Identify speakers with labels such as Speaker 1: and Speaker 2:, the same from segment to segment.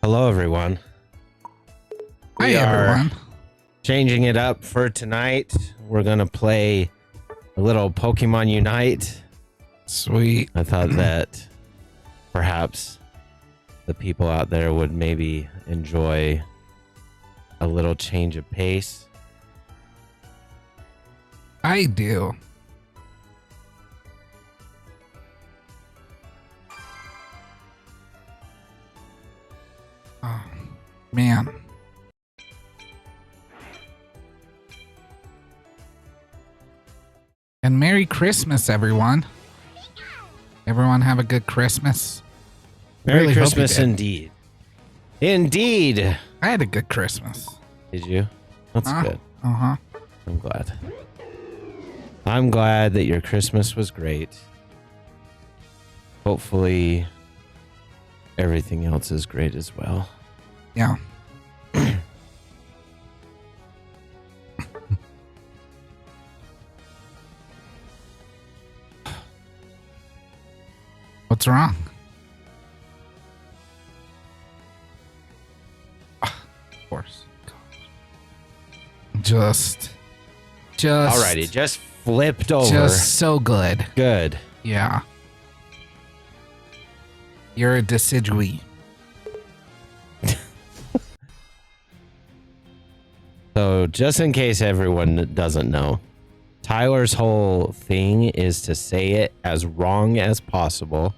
Speaker 1: Hello, everyone.
Speaker 2: Hi, everyone.
Speaker 1: Changing it up for tonight. We're going to play a little Pokemon Unite.
Speaker 2: Sweet.
Speaker 1: I thought that perhaps the people out there would maybe enjoy a little change of pace.
Speaker 2: I do. Oh, man. And Merry Christmas, everyone. Everyone have a good Christmas.
Speaker 1: Merry
Speaker 2: Really hope you
Speaker 1: Christmas
Speaker 2: did.
Speaker 1: indeed. Indeed.
Speaker 2: I had a good Christmas.
Speaker 1: Did you? That's good.
Speaker 2: Uh-huh.
Speaker 1: I'm glad. I'm glad that your Christmas was great. Hopefully, everything else is great as well.
Speaker 2: Yeah. What's wrong? Of course. Just.
Speaker 1: Alrighty, it just flipped over.
Speaker 2: Just so good.
Speaker 1: Good.
Speaker 2: Yeah. You're a Decidueye.
Speaker 1: So, just in case everyone doesn't know, Tyler's whole thing is to say it as wrong as possible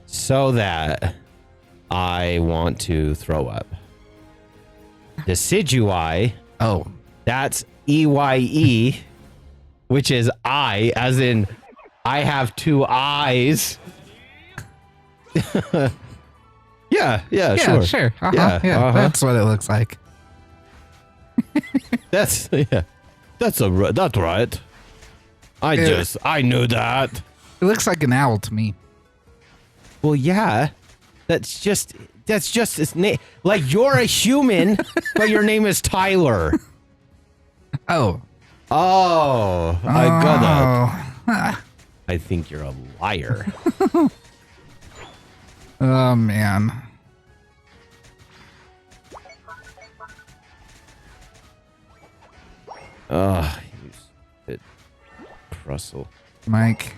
Speaker 1: so that I want to throw up. Decidueye.
Speaker 2: Oh.
Speaker 1: That's EYE, which is I, as in I have two eyes. Yeah, sure.
Speaker 2: Uh-huh.
Speaker 1: Yeah, uh-huh.
Speaker 2: That's what it looks like.
Speaker 1: That's that's right. I knew that.
Speaker 2: It looks like an owl to me.
Speaker 1: Well, yeah, that's just its name. Like you're a human, but your name is Tyler.
Speaker 2: Oh.
Speaker 1: Oh, I got
Speaker 2: it.
Speaker 1: it. I think you're a liar.
Speaker 2: Oh, man.
Speaker 1: Oh, you stupid Russell.
Speaker 2: Mike,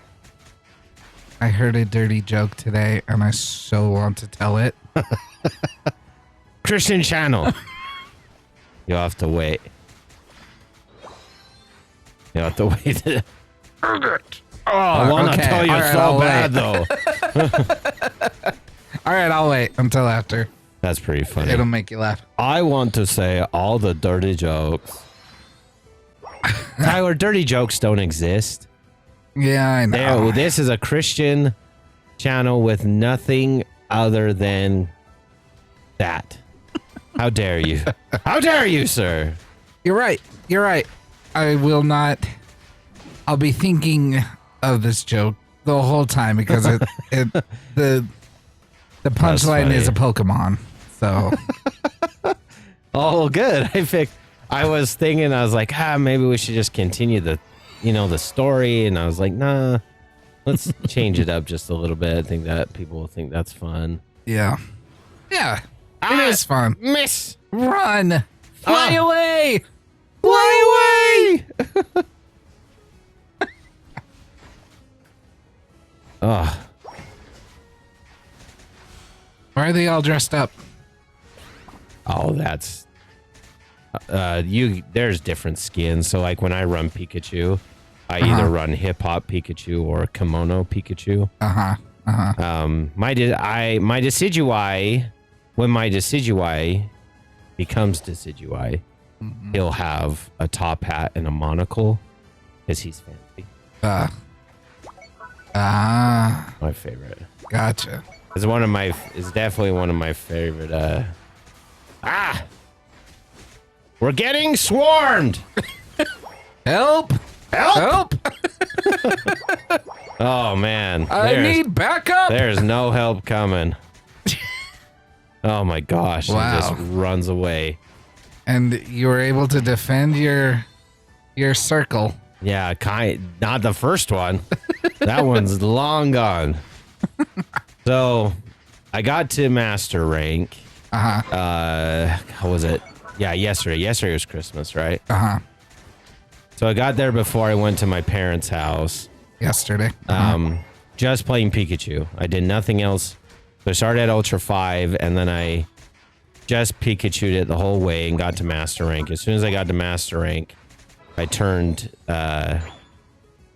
Speaker 2: I heard a dirty joke today, and I so want to tell it.
Speaker 1: Christian channel. You'll have to wait. You'll have to wait.
Speaker 2: Oh,
Speaker 1: I want to tell you so bad, though.
Speaker 2: All right, I'll wait until after.
Speaker 1: That's pretty funny.
Speaker 2: It'll make you laugh.
Speaker 1: I want to say all the dirty jokes. Tyler, dirty jokes don't exist.
Speaker 2: Yeah, I know.
Speaker 1: This is a Christian channel with nothing other than that. How dare you? How dare you, sir?
Speaker 2: You're right. You're right. I will not. I'll be thinking of this joke the whole time because the punchline is a Pokemon. So.
Speaker 1: Oh, good. I was thinking, I was like, maybe we should just continue the story. And I was like, nah, let's change it up just a little bit. I think that people will think that's fun.
Speaker 2: Yeah. Yeah. It is fun.
Speaker 1: Miss.
Speaker 2: Run. Fly away.
Speaker 1: Fly away. Oh.
Speaker 2: Why are they all dressed up?
Speaker 1: Oh, that's there's different skins. So like when I run Pikachu, I either run Hip Hop Pikachu or Kimono Pikachu. My Decidueye, when my Decidueye becomes Decidueye, he'll have a top hat and a monocle because he's fancy. My favorite.
Speaker 2: Gotcha.
Speaker 1: It's definitely one of my favorite. We're getting swarmed.
Speaker 2: Help!
Speaker 1: Help! Oh man,
Speaker 2: I need backup.
Speaker 1: There's no help coming. Oh my gosh!
Speaker 2: Wow.
Speaker 1: He just runs away.
Speaker 2: And you were able to defend your circle.
Speaker 1: Yeah, not the first one. That one's long gone. So I got to master rank. How was it? Yeah, yesterday. Yesterday was Christmas, right? So I got there before I went to my parents' house.
Speaker 2: Yesterday.
Speaker 1: Just playing Pikachu. I did nothing else. So I started at Ultra 5, and then I just Pikachu'd it the whole way and got to Master Rank. As soon as I got to Master Rank, I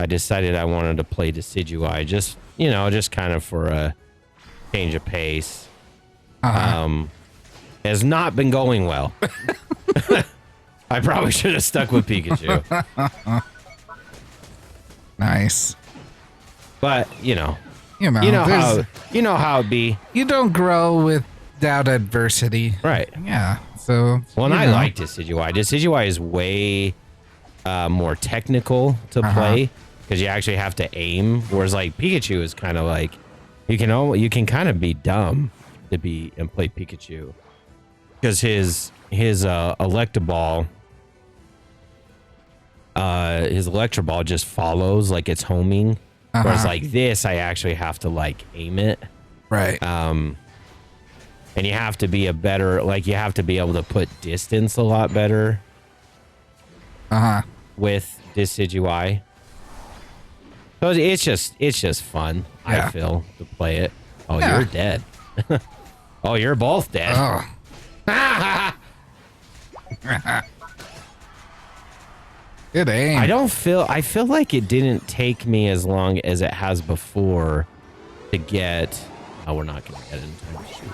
Speaker 1: decided I wanted to play Decidueye. Just, you know, just kind of for a change of pace. Has not been going well. I probably should have stuck with Pikachu.
Speaker 2: Nice.
Speaker 1: But, you know how it be.
Speaker 2: You don't grow without adversity.
Speaker 1: Right.
Speaker 2: Yeah. So,
Speaker 1: well, and I like Decidueye. Decidueye is way more technical to play because you actually have to aim. Whereas like Pikachu is kind of like you can kind of be dumb to be and play Pikachu because his Electaball just follows, like it's homing. Whereas like this, I actually have to like aim it.
Speaker 2: Right.
Speaker 1: And you have to be you have to be able to put distance a lot better. With Decidueye. So it's just fun, I feel, to play it. Oh, you're dead. Oh, you're both dead.
Speaker 2: Oh. Good aim.
Speaker 1: I feel like it didn't take me as long as it has before to get. Oh, we're not gonna get it in time to shoot.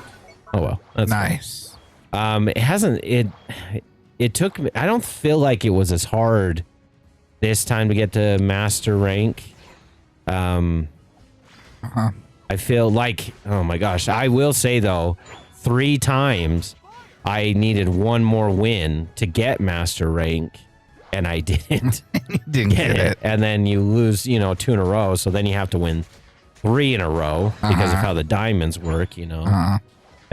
Speaker 1: Oh well, that's
Speaker 2: nice.
Speaker 1: Fine. It took me. I don't feel like it was as hard this time to get to master rank. I feel like, oh my gosh, I will say though, 3 times I needed one more win to get master rank. And I didn't.
Speaker 2: Didn't get it.
Speaker 1: And then you lose, 2 in a row. So then you have to win 3 in a row because of how the diamonds work, And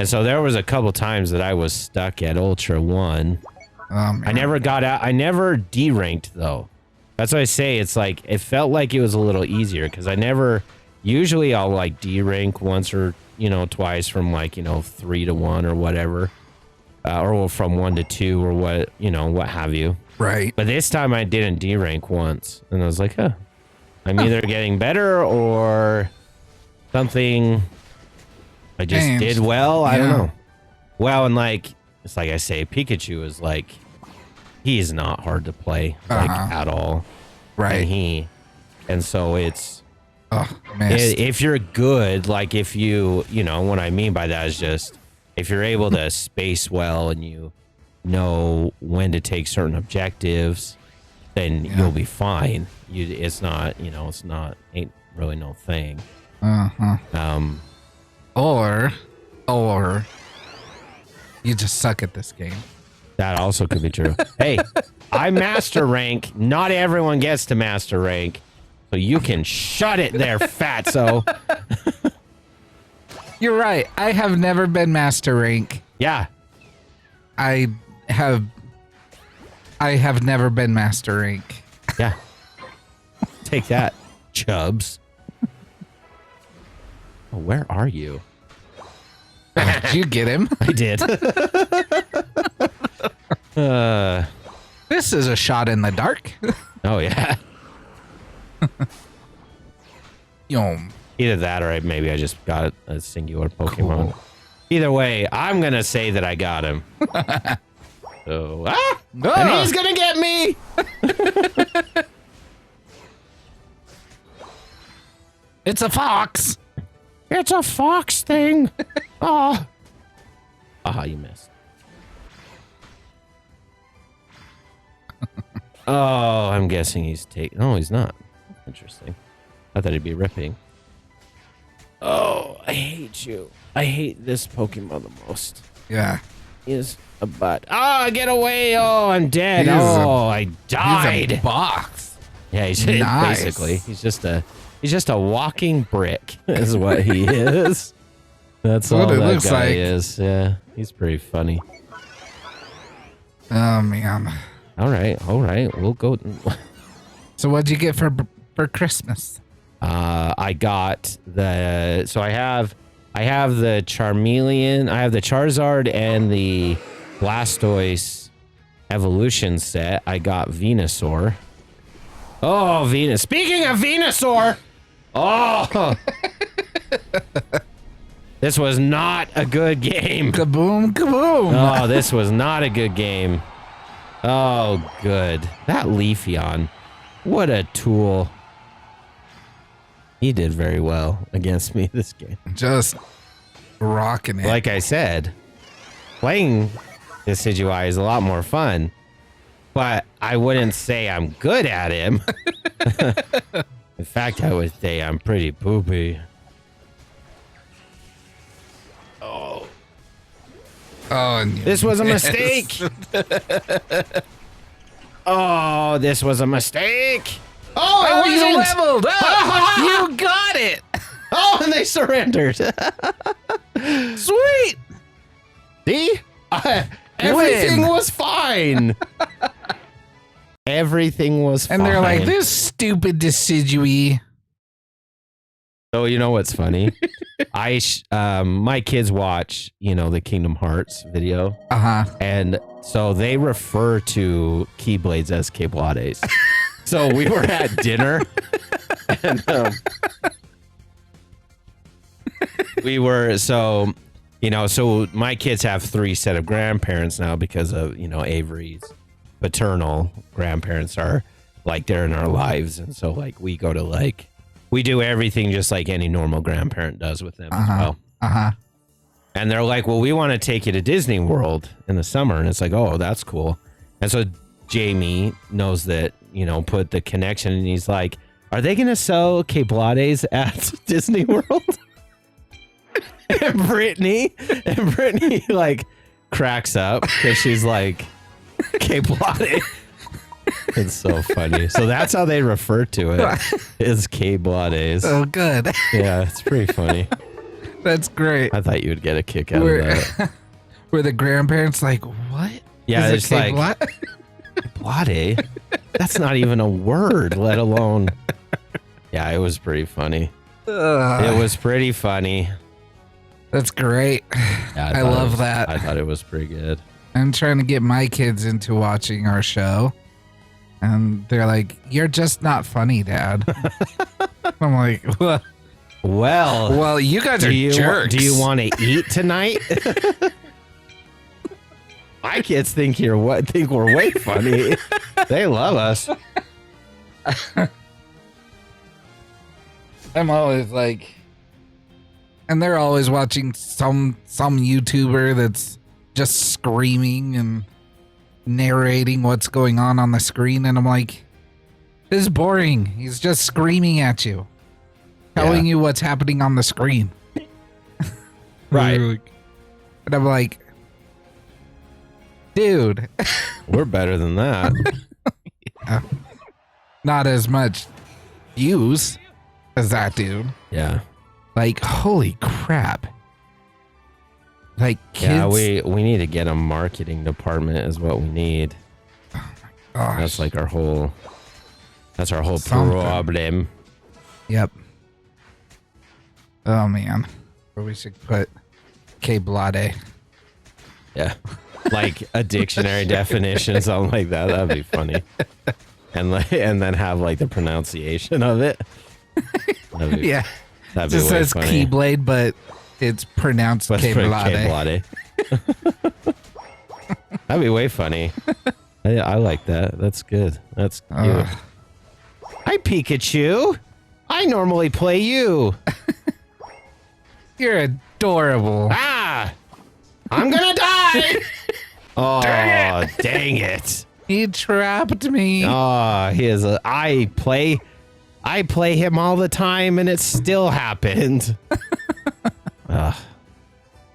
Speaker 1: so there was a couple times that I was stuck at Ultra 1. I never got out. I never D-ranked, though. That's what I say. It's like, it felt like it was a little easier because usually I'll like D-rank once or, twice from like, 3 to 1 or whatever. Or from 1 to 2 or what have you.
Speaker 2: Right.
Speaker 1: But this time I didn't D-rank once. And I was like, I'm either getting better or something I just did well. I don't know. Well, and like, it's like I say, Pikachu is like, he's not hard to play, like at all.
Speaker 2: Right.
Speaker 1: And so it's, if you're good, like if you, what I mean by that is just, if you're able to space well and you know when to take certain objectives, then you'll be fine. It's not, ain't really no thing.
Speaker 2: Or you just suck at this game.
Speaker 1: That also could be true. Hey, I master rank. Not everyone gets to master rank. So you can shut it there, fatso.
Speaker 2: You're right. I have never been master rank.
Speaker 1: Yeah.
Speaker 2: I have never been master rank.
Speaker 1: Yeah. Take that, Chubs. Oh, where are you?
Speaker 2: Did you get him?
Speaker 1: I did.
Speaker 2: This is a shot in the dark.
Speaker 1: Oh, yeah.
Speaker 2: Yum.
Speaker 1: Either that or maybe I just got a singular Pokemon. Cool. Either way, I'm going to say that I got him. So, and he's going to get me.
Speaker 2: It's a fox.
Speaker 1: It's a fox thing. Oh. You missed. Oh, I'm guessing he's taking... No, he's not. Interesting. I thought he'd be ripping. Oh, I hate you. I hate this Pokemon the most.
Speaker 2: Yeah.
Speaker 1: He is a butt. Get away. Oh, I'm dead. I died.
Speaker 2: He's a box.
Speaker 1: Yeah, he's nice. Basically. He's just a walking brick is what he is. That's all that looks guy like. Is. Yeah, he's pretty funny.
Speaker 2: Oh, man.
Speaker 1: All right. We'll go.
Speaker 2: So what'd you get for Christmas?
Speaker 1: I got so I have I have the Charmeleon. I have the Charizard and the Blastoise evolution set. I got Venusaur. Oh, Venus. Speaking of Venusaur. Oh. This was not a good game.
Speaker 2: Kaboom, kaboom.
Speaker 1: Oh, this was not a good game. Oh, good. That Leafeon. What a tool. He did very well against me this game.
Speaker 2: Just rocking it.
Speaker 1: Like I said, playing Decidueye is a lot more fun, but I wouldn't say I'm good at him. In fact, I would say I'm pretty poopy.
Speaker 2: Oh,
Speaker 1: this was a mistake. Oh, this was a mistake. Oh, it wasn't.
Speaker 2: You leveled up. You got it.
Speaker 1: Oh, and they surrendered.
Speaker 2: Sweet.
Speaker 1: See? Everything was fine. Everything was fine.
Speaker 2: And they're like, this stupid Decidueye.
Speaker 1: So you know what's funny? My kids watch, the Kingdom Hearts video. And so they refer to Keyblades as Keyblades. So we were at dinner and so my kids have 3 set of grandparents now because of, Avery's paternal grandparents are like they're in our lives. And so like we go to we do everything just like any normal grandparent does with them as well. And they're like, well, we want to take you to Disney World in the summer. And it's like, oh, that's cool. And so Jamie knows that, put the connection and he's like, are they going to sell Keyblades at Disney World? and Brittany like cracks up because she's like, Keyblade. It's so funny. So that's how they refer to it, is Keyblades.
Speaker 2: Oh, good.
Speaker 1: Yeah, it's pretty funny.
Speaker 2: That's great.
Speaker 1: I thought you would get a kick out of that.
Speaker 2: Were the grandparents like, what?
Speaker 1: Yeah, it's like, Keyblade? That's not even a word, let alone. Yeah, it was pretty funny. It was pretty funny.
Speaker 2: That's great.
Speaker 1: Yeah,
Speaker 2: I love that.
Speaker 1: I thought it was pretty good.
Speaker 2: I'm trying to get my kids into watching our show. And they're like, you're just not funny, Dad. I'm like, well, you guys are jerks.
Speaker 1: Do you want to eat tonight? My kids think we're way funny. They love us.
Speaker 2: I'm always like, and they're always watching some YouTuber that's just screaming and narrating what's going on the screen, and I'm like, this is boring. He's just screaming at you, telling you what's happening on the screen.
Speaker 1: Right.
Speaker 2: And I'm like, dude,
Speaker 1: we're better than that.
Speaker 2: Yeah. Not as much views as that dude.
Speaker 1: Yeah.
Speaker 2: Like, holy crap. Like, kids.
Speaker 1: Yeah, we need to get a marketing department is what we need.
Speaker 2: Oh my gosh.
Speaker 1: That's like our whole problem.
Speaker 2: Yep. Oh man. Or we should put Keyblade.
Speaker 1: Yeah. Like a dictionary definition, something like that. That'd be funny. And then have like the pronunciation of it.
Speaker 2: Yeah.
Speaker 1: That'd
Speaker 2: be
Speaker 1: just
Speaker 2: says
Speaker 1: funny.
Speaker 2: Keyblade, but it's pronounced Keyblade.
Speaker 1: That'd be way funny. I like that. That's good. That's cute. Hi, Pikachu. I normally play you.
Speaker 2: You're adorable.
Speaker 1: Ah! I'm gonna die! Oh, dang it.
Speaker 2: He trapped me.
Speaker 1: Oh, I play him all the time and it still happened.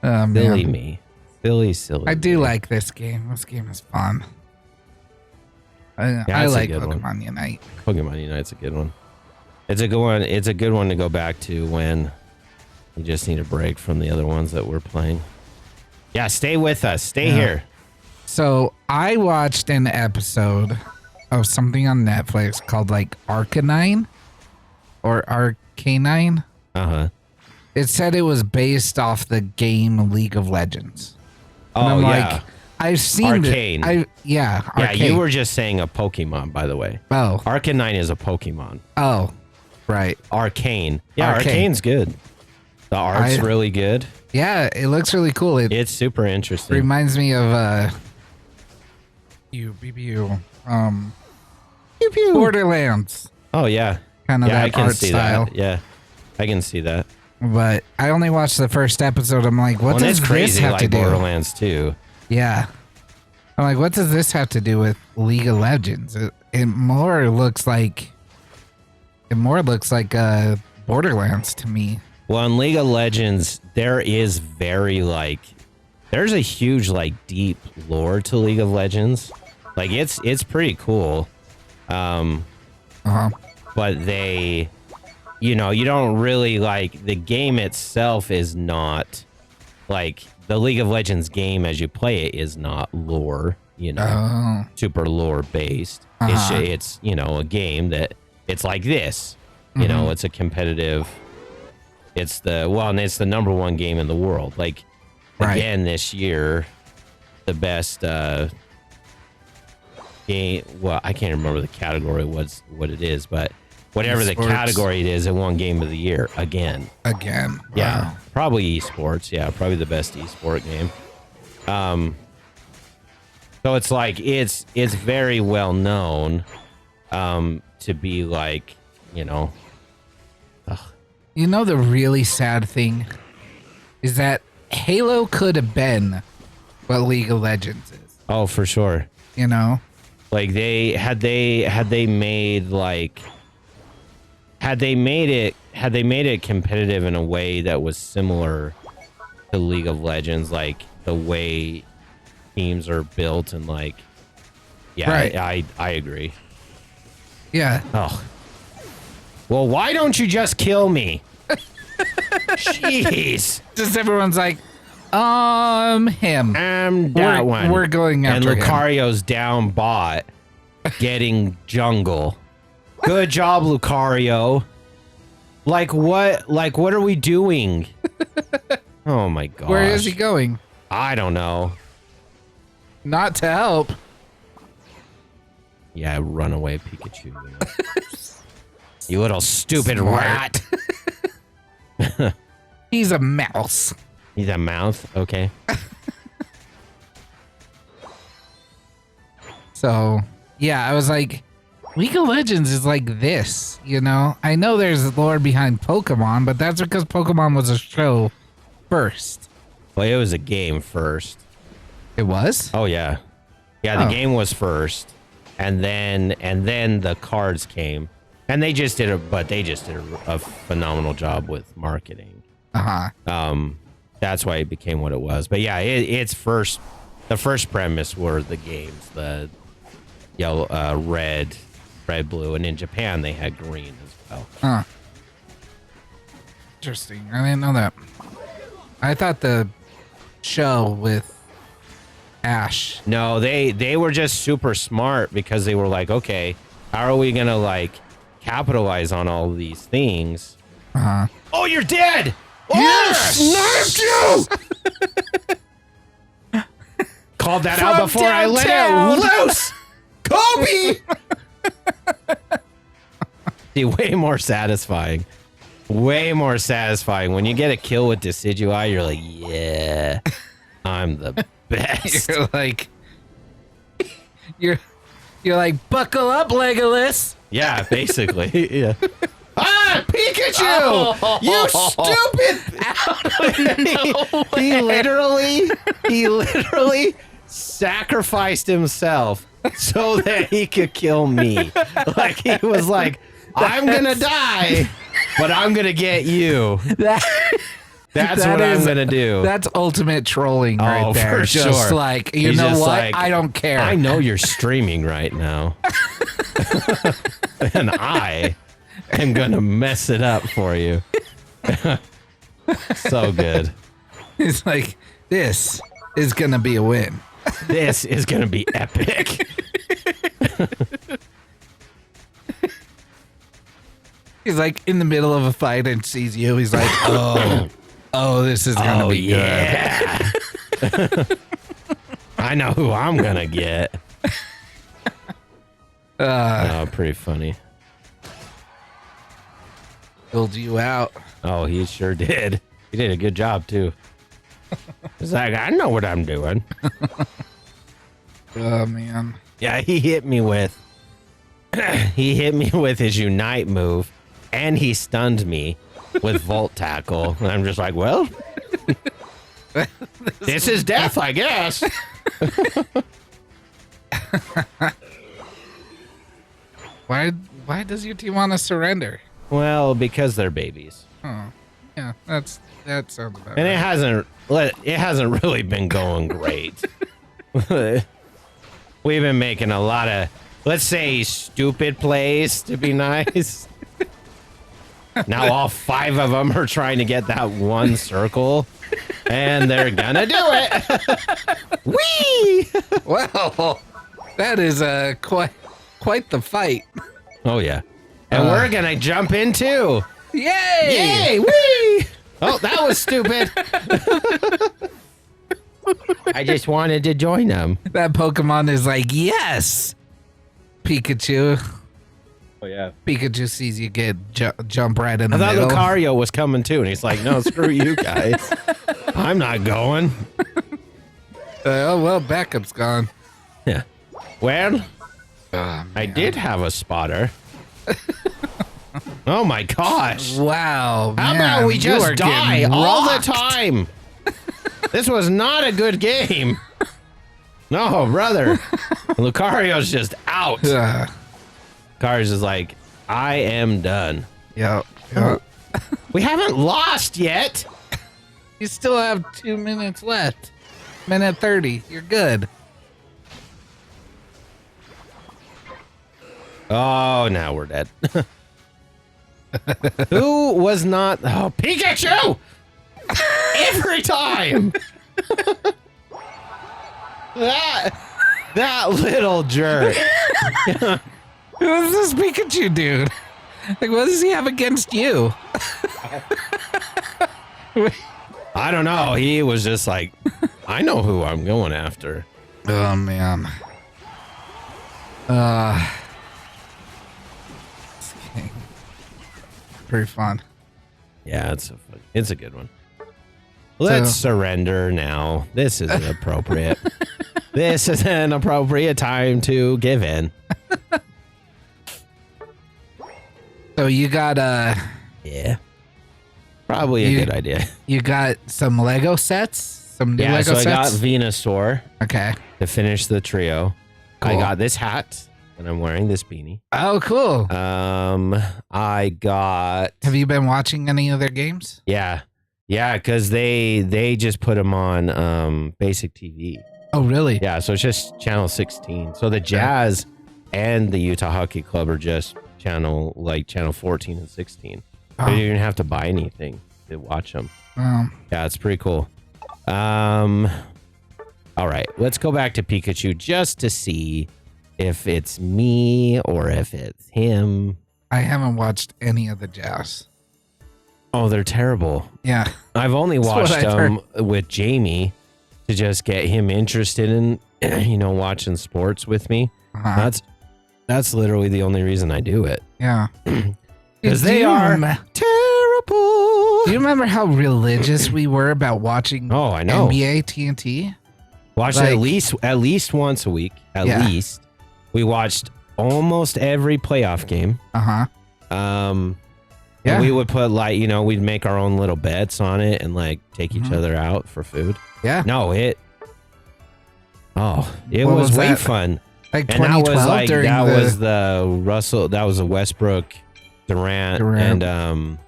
Speaker 1: Silly me. Silly.
Speaker 2: I do like this game. This game is fun. I like Pokemon Unite.
Speaker 1: Pokemon Unite's a good one. It's a good one. It's a good one to go back to when you just need a break from the other ones that we're playing. Yeah, stay with us. Stay here.
Speaker 2: So I watched an episode of something on Netflix called like Arcanine or Arcanine. It said it was based off the game League of Legends. And
Speaker 1: Oh,
Speaker 2: I'm
Speaker 1: yeah.
Speaker 2: like, I've seen
Speaker 1: Arcane.
Speaker 2: Yeah,
Speaker 1: Yeah,
Speaker 2: Arcane.
Speaker 1: you were just saying a Pokemon, by the way.
Speaker 2: Oh.
Speaker 1: Arcanine is a Pokemon.
Speaker 2: Oh, right.
Speaker 1: Arcane. Yeah,
Speaker 2: Arcane.
Speaker 1: Arcane's good. The art's really good.
Speaker 2: Yeah, it looks really cool.
Speaker 1: It's super interesting.
Speaker 2: Reminds me of Borderlands.
Speaker 1: Oh, yeah.
Speaker 2: Kind of
Speaker 1: Yeah, I
Speaker 2: that
Speaker 1: can
Speaker 2: art
Speaker 1: see
Speaker 2: style.
Speaker 1: that. Yeah, I can see that.
Speaker 2: But I only watched the first episode. I'm like, what does
Speaker 1: It's crazy
Speaker 2: this have
Speaker 1: like
Speaker 2: to do?
Speaker 1: Borderlands 2.
Speaker 2: Yeah. I'm like, what does this have to do with League of Legends? It more looks like Borderlands to me.
Speaker 1: Well, in League of Legends, there is there's a huge, deep lore to League of Legends. Like, it's pretty cool. But they, you don't really, the game itself is not, the League of Legends game as you play it is not lore, super lore based. It's a game that, it's like this. It's a competitive... It's the number one game in the world. Again, this year, the best game. Well, I can't remember the category what it is, but whatever the category it is, it won Game of the Year again.
Speaker 2: Again,
Speaker 1: yeah,
Speaker 2: wow.
Speaker 1: probably esports. Yeah, probably the best esport game. So it's it's very well known, to be
Speaker 2: the really sad thing is that Halo could have been what League of Legends is.
Speaker 1: Oh, for sure.
Speaker 2: Like
Speaker 1: had they made it competitive in a way that was similar to League of Legends, like the way teams are built and right. I agree.
Speaker 2: Yeah.
Speaker 1: Oh. Well, why don't you just kill me? Jeez.
Speaker 2: Just everyone's like, him.
Speaker 1: That one.
Speaker 2: We're going after
Speaker 1: and Lucario's down bot getting jungle. Good job, Lucario. What are we doing? Oh my gosh.
Speaker 2: Where is he going?
Speaker 1: I don't know.
Speaker 2: Not to help.
Speaker 1: Yeah, runaway Pikachu. You little stupid rat.
Speaker 2: He's a mouse.
Speaker 1: He's a mouth? Okay.
Speaker 2: So, yeah, I was like, League of Legends is like this, I know there's lore behind Pokemon, but that's because Pokemon was a show first.
Speaker 1: Well, it was a game first.
Speaker 2: It was?
Speaker 1: Oh, yeah. Yeah, the game was first. And then the cards came. And they just did a phenomenal job with marketing. That's why it became what it was. But yeah, the first premise were the games, the yellow, red, blue, and in Japan they had green as well.
Speaker 2: Huh. Interesting. I didn't know that. I thought the show with Ash.
Speaker 1: No, they were just super smart because they were like, okay, how are we gonna capitalize on all of these things? Oh, you're dead! Oh, sniped you! Called that out before downtown. I let it loose! Kobe! See, way more satisfying. Way more satisfying. When you get a kill with Decidueye, you're like, yeah, I'm the best.
Speaker 2: You're like, buckle up, Legolas.
Speaker 1: Yeah, basically. Yeah. Ah, Pikachu! Oh, you stupid! He literally sacrificed himself so that he could kill me. He was like, I'm gonna die, but I'm gonna get you. That's what I'm gonna do.
Speaker 2: That's ultimate trolling right there.
Speaker 1: For
Speaker 2: just
Speaker 1: sure.
Speaker 2: You He's know what? I don't care.
Speaker 1: I know you're streaming right now. And I am gonna mess it up for you. So good.
Speaker 2: It's like, this is gonna be a win.
Speaker 1: This is gonna be epic.
Speaker 2: He's like in the middle of a fight and sees you. He's like, oh, this is gonna be
Speaker 1: good. I know who I'm gonna get. Pretty funny.
Speaker 2: Filled you out.
Speaker 1: Oh, he sure did. He did a good job too. He's like, I know what I'm doing.
Speaker 2: Oh man.
Speaker 1: Yeah, he hit me with his Unite move, and he stunned me with Volt Tackle. And I'm just like, well, this is death, I guess.
Speaker 2: Why does your team want to surrender?
Speaker 1: Well, because they're babies.
Speaker 2: Oh, yeah, that sounds about
Speaker 1: And
Speaker 2: right.
Speaker 1: it hasn't really been going great. We've been making a lot of, let's say, stupid plays to be nice. Now all 5 of them are trying to get that one circle, and they're gonna do it. Whee!
Speaker 2: Well, that is quite the fight.
Speaker 1: Oh yeah, and we're gonna jump in too.
Speaker 2: Yay!
Speaker 1: Yay! Whee! Oh, that was stupid. I just wanted to join them.
Speaker 2: That Pokemon is like, yes, Pikachu.
Speaker 1: Oh yeah.
Speaker 2: Pikachu sees you get jump right in the
Speaker 1: I thought
Speaker 2: middle.
Speaker 1: Lucario was coming too, and he's like, "No, screw you guys. I'm not going."
Speaker 2: Oh well, backup's gone.
Speaker 1: Yeah. Well,
Speaker 2: Oh,
Speaker 1: I did have a spotter. Oh my gosh.
Speaker 2: Wow.
Speaker 1: How
Speaker 2: man,
Speaker 1: about we
Speaker 2: you
Speaker 1: just
Speaker 2: are
Speaker 1: die
Speaker 2: getting
Speaker 1: all the
Speaker 2: rocked.
Speaker 1: time? This was not a good game. No, brother. Lucario's just out. Lucario's is like, I am done.
Speaker 2: Yep.
Speaker 1: We haven't lost yet.
Speaker 2: You still have 2 minutes left. Minute 30. You're good.
Speaker 1: Oh, now we're dead. Who was not? Oh, Pikachu! Every time. that little jerk.
Speaker 2: Who's this Pikachu dude? Like, what does he have against you?
Speaker 1: I don't know. He was just like, I know who I'm going after.
Speaker 2: Oh man. Pretty fun.
Speaker 1: Yeah, it's a good one. Let's surrender now. This isn't appropriate. This is an appropriate time to give in.
Speaker 2: So you got
Speaker 1: Yeah. Probably a good idea.
Speaker 2: You got some Lego sets? Some new
Speaker 1: Yeah,
Speaker 2: Lego
Speaker 1: so
Speaker 2: sets?
Speaker 1: I got Venusaur
Speaker 2: Okay.
Speaker 1: to finish the trio. I
Speaker 2: Cool.
Speaker 1: got this hat, and I'm wearing this beanie.
Speaker 2: Oh, cool.
Speaker 1: I got
Speaker 2: Have you been watching any of their games?
Speaker 1: yeah, because they just put them on basic TV.
Speaker 2: Oh, really?
Speaker 1: Yeah, so it's just channel 16. So the Jazz and the Utah Hockey Club are just channel 14 and 16.
Speaker 2: Oh.
Speaker 1: So you didn't have to buy anything to watch them. Yeah, it's pretty cool. All right, let's go back to Pikachu just to see if it's me or if it's him.
Speaker 2: I haven't watched any of the Jazz.
Speaker 1: Oh, they're terrible.
Speaker 2: Yeah.
Speaker 1: I've only
Speaker 2: That's what
Speaker 1: watched
Speaker 2: I've
Speaker 1: them with Jamie to just get him interested in, watching sports with me.
Speaker 2: Uh-huh.
Speaker 1: That's literally the only reason I do it.
Speaker 2: Yeah.
Speaker 1: Because they are terrible.
Speaker 2: Do you remember how religious we were about watching
Speaker 1: Oh, I know.
Speaker 2: NBA TNT?
Speaker 1: Watch it at least once a week. At least. We watched almost every playoff game.
Speaker 2: Uh-huh.
Speaker 1: And we would put we'd make our own little bets on it and take each other out for food.
Speaker 2: Yeah.
Speaker 1: No, it
Speaker 2: What
Speaker 1: was way
Speaker 2: that?
Speaker 1: fun.
Speaker 2: Like
Speaker 1: And that
Speaker 2: 2012
Speaker 1: was
Speaker 2: during
Speaker 1: was the Westbrook, Durant. And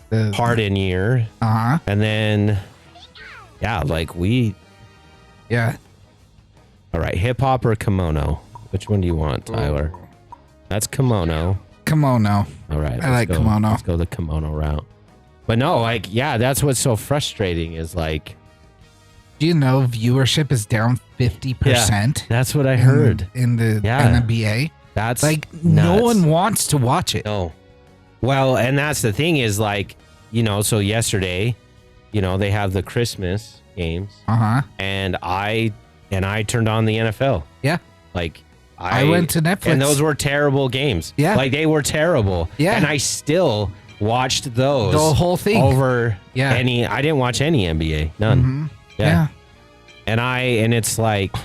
Speaker 2: the
Speaker 1: Harden year.
Speaker 2: Uh-huh.
Speaker 1: And then
Speaker 2: Yeah.
Speaker 1: All right, hip hop or kimono? Which one do you want, Tyler? That's kimono.
Speaker 2: Kimono.
Speaker 1: All right.
Speaker 2: I like kimono.
Speaker 1: Let's go the kimono route. But no, that's what's so frustrating is
Speaker 2: Do you know viewership is down 50%?
Speaker 1: That's what I heard.
Speaker 2: In the NBA.
Speaker 1: That's
Speaker 2: no
Speaker 1: nuts.
Speaker 2: one wants to watch it.
Speaker 1: No. Well, and that's the thing is like, so yesterday, they have the Christmas games. And I turned on the NFL.
Speaker 2: Yeah.
Speaker 1: Like
Speaker 2: I went to Netflix.
Speaker 1: And those were terrible games.
Speaker 2: Yeah.
Speaker 1: Like they were terrible.
Speaker 2: Yeah.
Speaker 1: And I still watched those.
Speaker 2: The whole thing.
Speaker 1: Over I didn't watch any NBA. None.
Speaker 2: Mm-hmm.
Speaker 1: Yeah. And it's like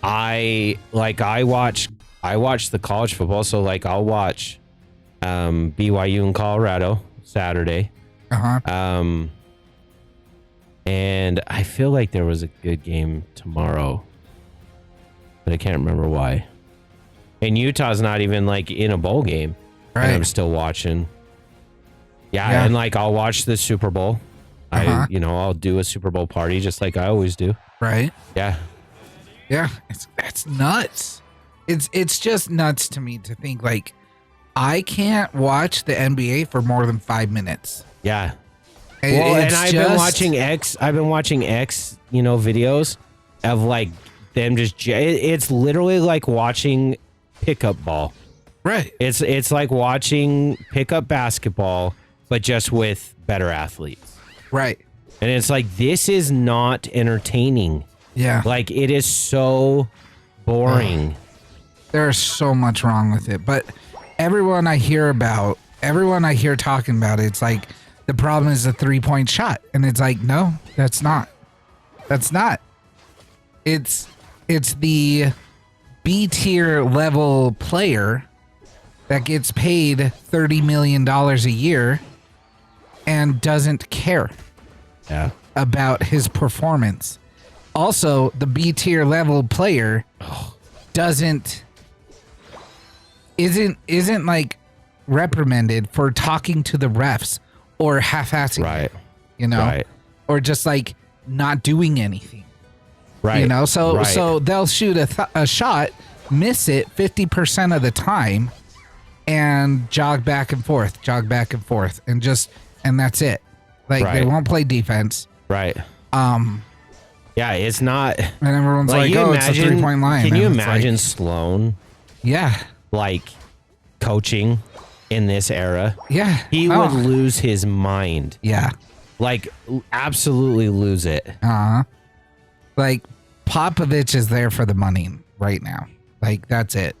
Speaker 1: I watch the college football, so like I'll watch BYU in Colorado Saturday. And I feel like there was a good game tomorrow, but I can't remember why. And Utah's not even like in a bowl game.
Speaker 2: Right.
Speaker 1: And I'm still watching. Yeah, and like I'll watch the Super Bowl. I'll do a Super Bowl party just like I always do.
Speaker 2: Right.
Speaker 1: Yeah.
Speaker 2: Yeah. That's nuts. It's just nuts to me to think like I can't watch the NBA for more than 5 minutes.
Speaker 1: Yeah. Well, and I've been watching X, videos of like them just, it's literally like watching pickup ball.
Speaker 2: Right.
Speaker 1: It's like watching pickup basketball, but just with better athletes.
Speaker 2: Right.
Speaker 1: And it's like, this is not entertaining.
Speaker 2: Yeah.
Speaker 1: Like it is so boring.
Speaker 2: There's so much wrong with it. But everyone I hear talking about it, it's like, the problem is the 3-point shot. And it's like, no, that's not. That's not. It's the B tier level player that gets paid $30 million a year and doesn't care about his performance. Also, the B tier level player isn't like reprimanded for talking to the refs or half-assing,
Speaker 1: right?
Speaker 2: Right. Or just like not doing anything,
Speaker 1: right?
Speaker 2: So they'll shoot a shot, miss it 50% of the time, and jog back and forth, and that's it. Like they won't play defense,
Speaker 1: right? Yeah, it's not.
Speaker 2: And everyone's like, "Oh, it's a 3-point line."
Speaker 1: Can you imagine Sloan?
Speaker 2: Yeah,
Speaker 1: like coaching in this era.
Speaker 2: Yeah,
Speaker 1: he would lose his mind.
Speaker 2: Yeah,
Speaker 1: like absolutely lose it.
Speaker 2: Like Popovich is there for the money right now. Like that's it.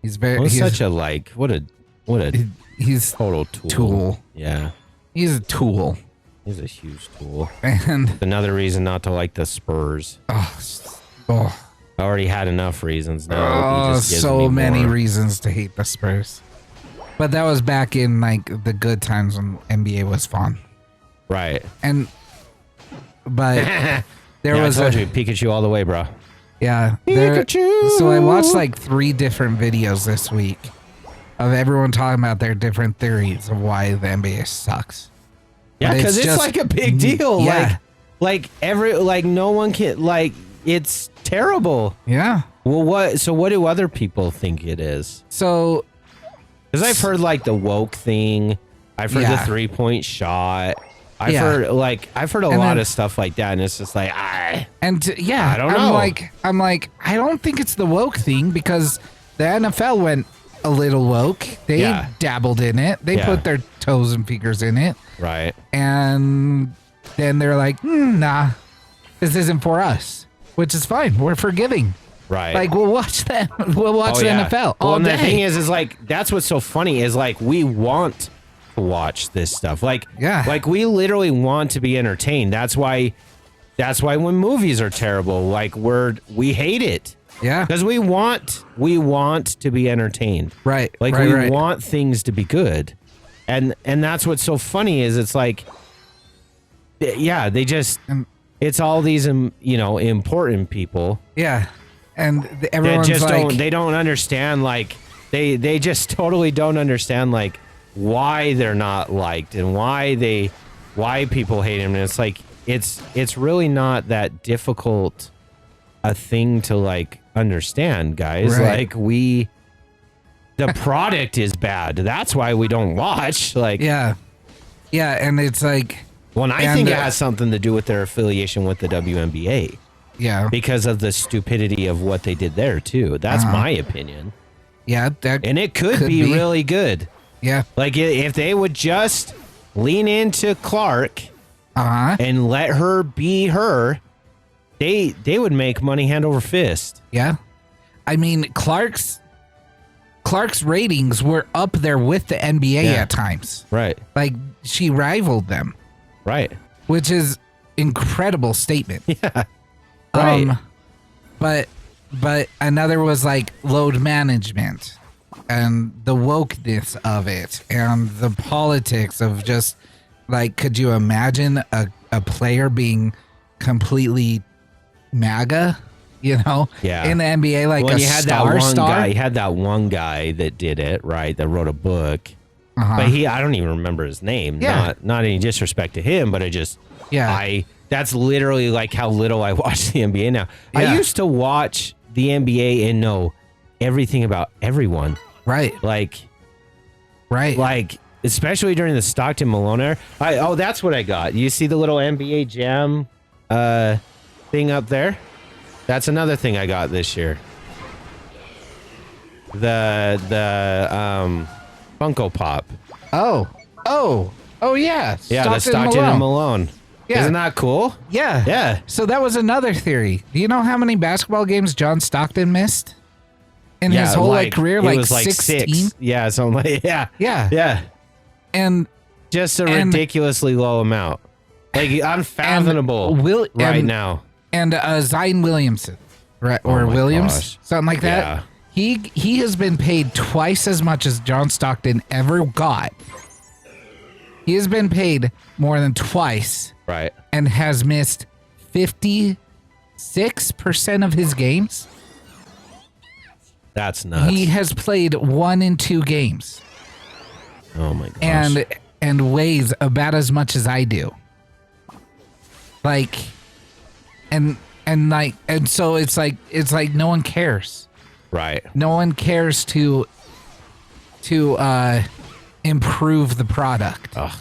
Speaker 2: He's
Speaker 1: such a like what a he's total tool. Yeah,
Speaker 2: he's a tool.
Speaker 1: He's a huge tool.
Speaker 2: And
Speaker 1: it's another reason not to like the Spurs. I already had enough reasons now.
Speaker 2: Oh, so many reasons to hate the Spurs. But that was back in like the good times when NBA was fun.
Speaker 1: Right.
Speaker 2: But there was
Speaker 1: I told you, Pikachu all the way, bro.
Speaker 2: Yeah.
Speaker 1: Pikachu.
Speaker 2: So I watched like 3 different videos this week of everyone talking about their different theories of why the NBA sucks.
Speaker 1: Yeah, because it's like a big deal.
Speaker 2: Yeah.
Speaker 1: Like no one can, like, it's terrible.
Speaker 2: Yeah.
Speaker 1: Well, what do other people think it is?
Speaker 2: So,
Speaker 1: because I've heard like the woke thing. I've heard the 3-point shot. I've heard a lot of stuff like that, and it's just like, I don't know.
Speaker 2: I'm like, I don't think it's the woke thing because the NFL went a little woke. They dabbled in it. They put their toes and fingers in it.
Speaker 1: Right.
Speaker 2: And then they're like, nah, this isn't for us, which is fine. We're forgiving.
Speaker 1: Right.
Speaker 2: Like we'll watch that. We'll watch the NFL all day.
Speaker 1: And the thing is like, that's what's so funny is like, we want to watch this stuff. Like we literally want to be entertained. That's why when movies are terrible, like we hate it.
Speaker 2: Yeah.
Speaker 1: Because we want to be entertained.
Speaker 2: Right.
Speaker 1: Like we want things to be good. And that's what's so funny is it's like, they just, it's all these, important people.
Speaker 2: Yeah. And everyone's
Speaker 1: just
Speaker 2: like,
Speaker 1: they don't understand, like, they just totally don't understand, like, why they're not liked and why people hate him. And it's like, it's really not that difficult a thing to, like, understand, guys.
Speaker 2: Right.
Speaker 1: Like, the product is bad. That's why we don't watch. Like,
Speaker 2: yeah. And it's like,
Speaker 1: well, and I think it has something to do with their affiliation with the WNBA.
Speaker 2: Yeah.
Speaker 1: Because of the stupidity of what they did there, too. That's my opinion.
Speaker 2: Yeah.
Speaker 1: And it could be really good.
Speaker 2: Yeah.
Speaker 1: Like if they would just lean into Clark and let her be her, they would make money hand over fist.
Speaker 2: Yeah. I mean, Clark's ratings were up there with the NBA at times.
Speaker 1: Right.
Speaker 2: Like she rivaled them.
Speaker 1: Right.
Speaker 2: Which is incredible statement.
Speaker 1: Yeah. Right.
Speaker 2: But another was like load management and the wokeness of it and the politics of just like, could you imagine a player being completely MAGA, in the NBA, like
Speaker 1: well,
Speaker 2: a star?
Speaker 1: Guy, you had that one guy that did it, right? That wrote a book, but I don't even remember his name.
Speaker 2: Yeah.
Speaker 1: Not any disrespect to him, but that's literally like how little I watch the NBA now. Yeah. I used to watch the NBA and know everything about everyone.
Speaker 2: Right.
Speaker 1: Like, especially during the Stockton Malone era. That's what I got. You see the little NBA Jam thing up there? That's another thing I got this year. The Funko Pop.
Speaker 2: Oh yeah.
Speaker 1: Yeah, the Stockton and Malone. Yeah. Isn't that cool?
Speaker 2: Yeah.
Speaker 1: Yeah.
Speaker 2: So that was another theory. Do you know how many basketball games John Stockton missed in his whole career?
Speaker 1: It
Speaker 2: like
Speaker 1: was
Speaker 2: 16?
Speaker 1: 6. Yeah, something like Yeah.
Speaker 2: And
Speaker 1: just a ridiculously low amount. Like unfathomable now.
Speaker 2: And Zion Williamson, right? Or Williams, something like that. Yeah. He has been paid twice as much as John Stockton ever got. He has been paid more than twice.
Speaker 1: Right.
Speaker 2: And has missed 56% of his games.
Speaker 1: That's nuts.
Speaker 2: He has played 1 in 2 games.
Speaker 1: Oh my gosh.
Speaker 2: And weighs about as much as I do. Like, and so it's like no one cares.
Speaker 1: Right.
Speaker 2: No one cares to improve the product.
Speaker 1: Ugh.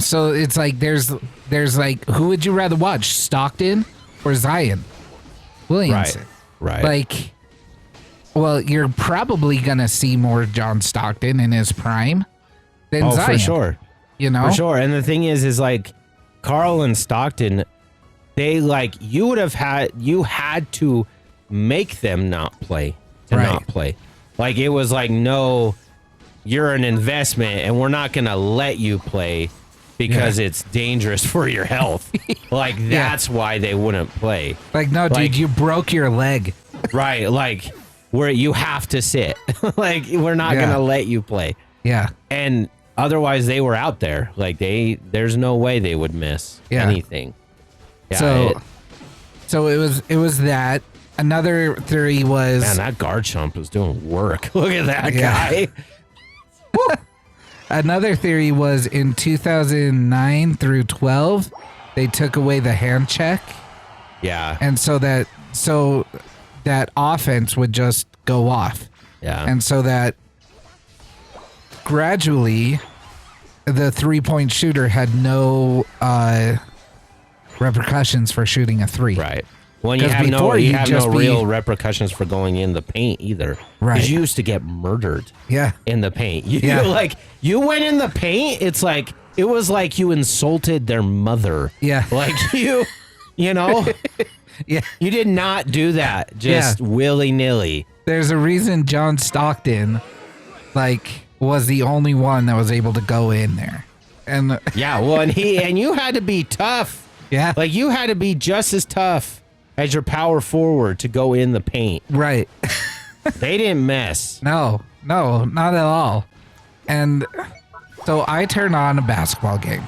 Speaker 2: So it's like there's like, who would you rather watch, Stockton or Zion Williamson?
Speaker 1: Right.
Speaker 2: Like, well, you're probably gonna see more John Stockton in his prime than Zion.
Speaker 1: For sure. For sure. And the thing is like Carl and Stockton, they you had to make them not play not play. Like it was like, no, you're an investment and we're not going to let you play because it's dangerous for your health. Like that's why they wouldn't play.
Speaker 2: Like, no, dude, you broke your leg.
Speaker 1: Right. Like where you have to sit. Like we're not going to let you play.
Speaker 2: Yeah.
Speaker 1: And otherwise they were out there. Like there's no way they would miss anything. Yeah,
Speaker 2: so it was that. Another theory was,
Speaker 1: man, that guard chump was doing work. Look at that guy.
Speaker 2: Another theory was in 2009 through 12, they took away the hand check.
Speaker 1: Yeah.
Speaker 2: And so that offense would just go off.
Speaker 1: Yeah.
Speaker 2: And so that gradually the 3-point shooter had no repercussions for shooting a 3.
Speaker 1: Right. Well, you have no real repercussions for going in the paint either.
Speaker 2: Right.
Speaker 1: Because you used to get murdered.
Speaker 2: Yeah.
Speaker 1: In the paint. You went in the paint. It was like you insulted their mother.
Speaker 2: Yeah.
Speaker 1: Like you know.
Speaker 2: Yeah.
Speaker 1: You did not do that just willy-nilly.
Speaker 2: There's a reason John Stockton was the only one that was able to go in there. And
Speaker 1: and you had to be tough.
Speaker 2: Yeah.
Speaker 1: Like you had to be just as tough as your power forward to go in the paint.
Speaker 2: Right.
Speaker 1: They didn't mess.
Speaker 2: No, not at all. And so I turned on a basketball game.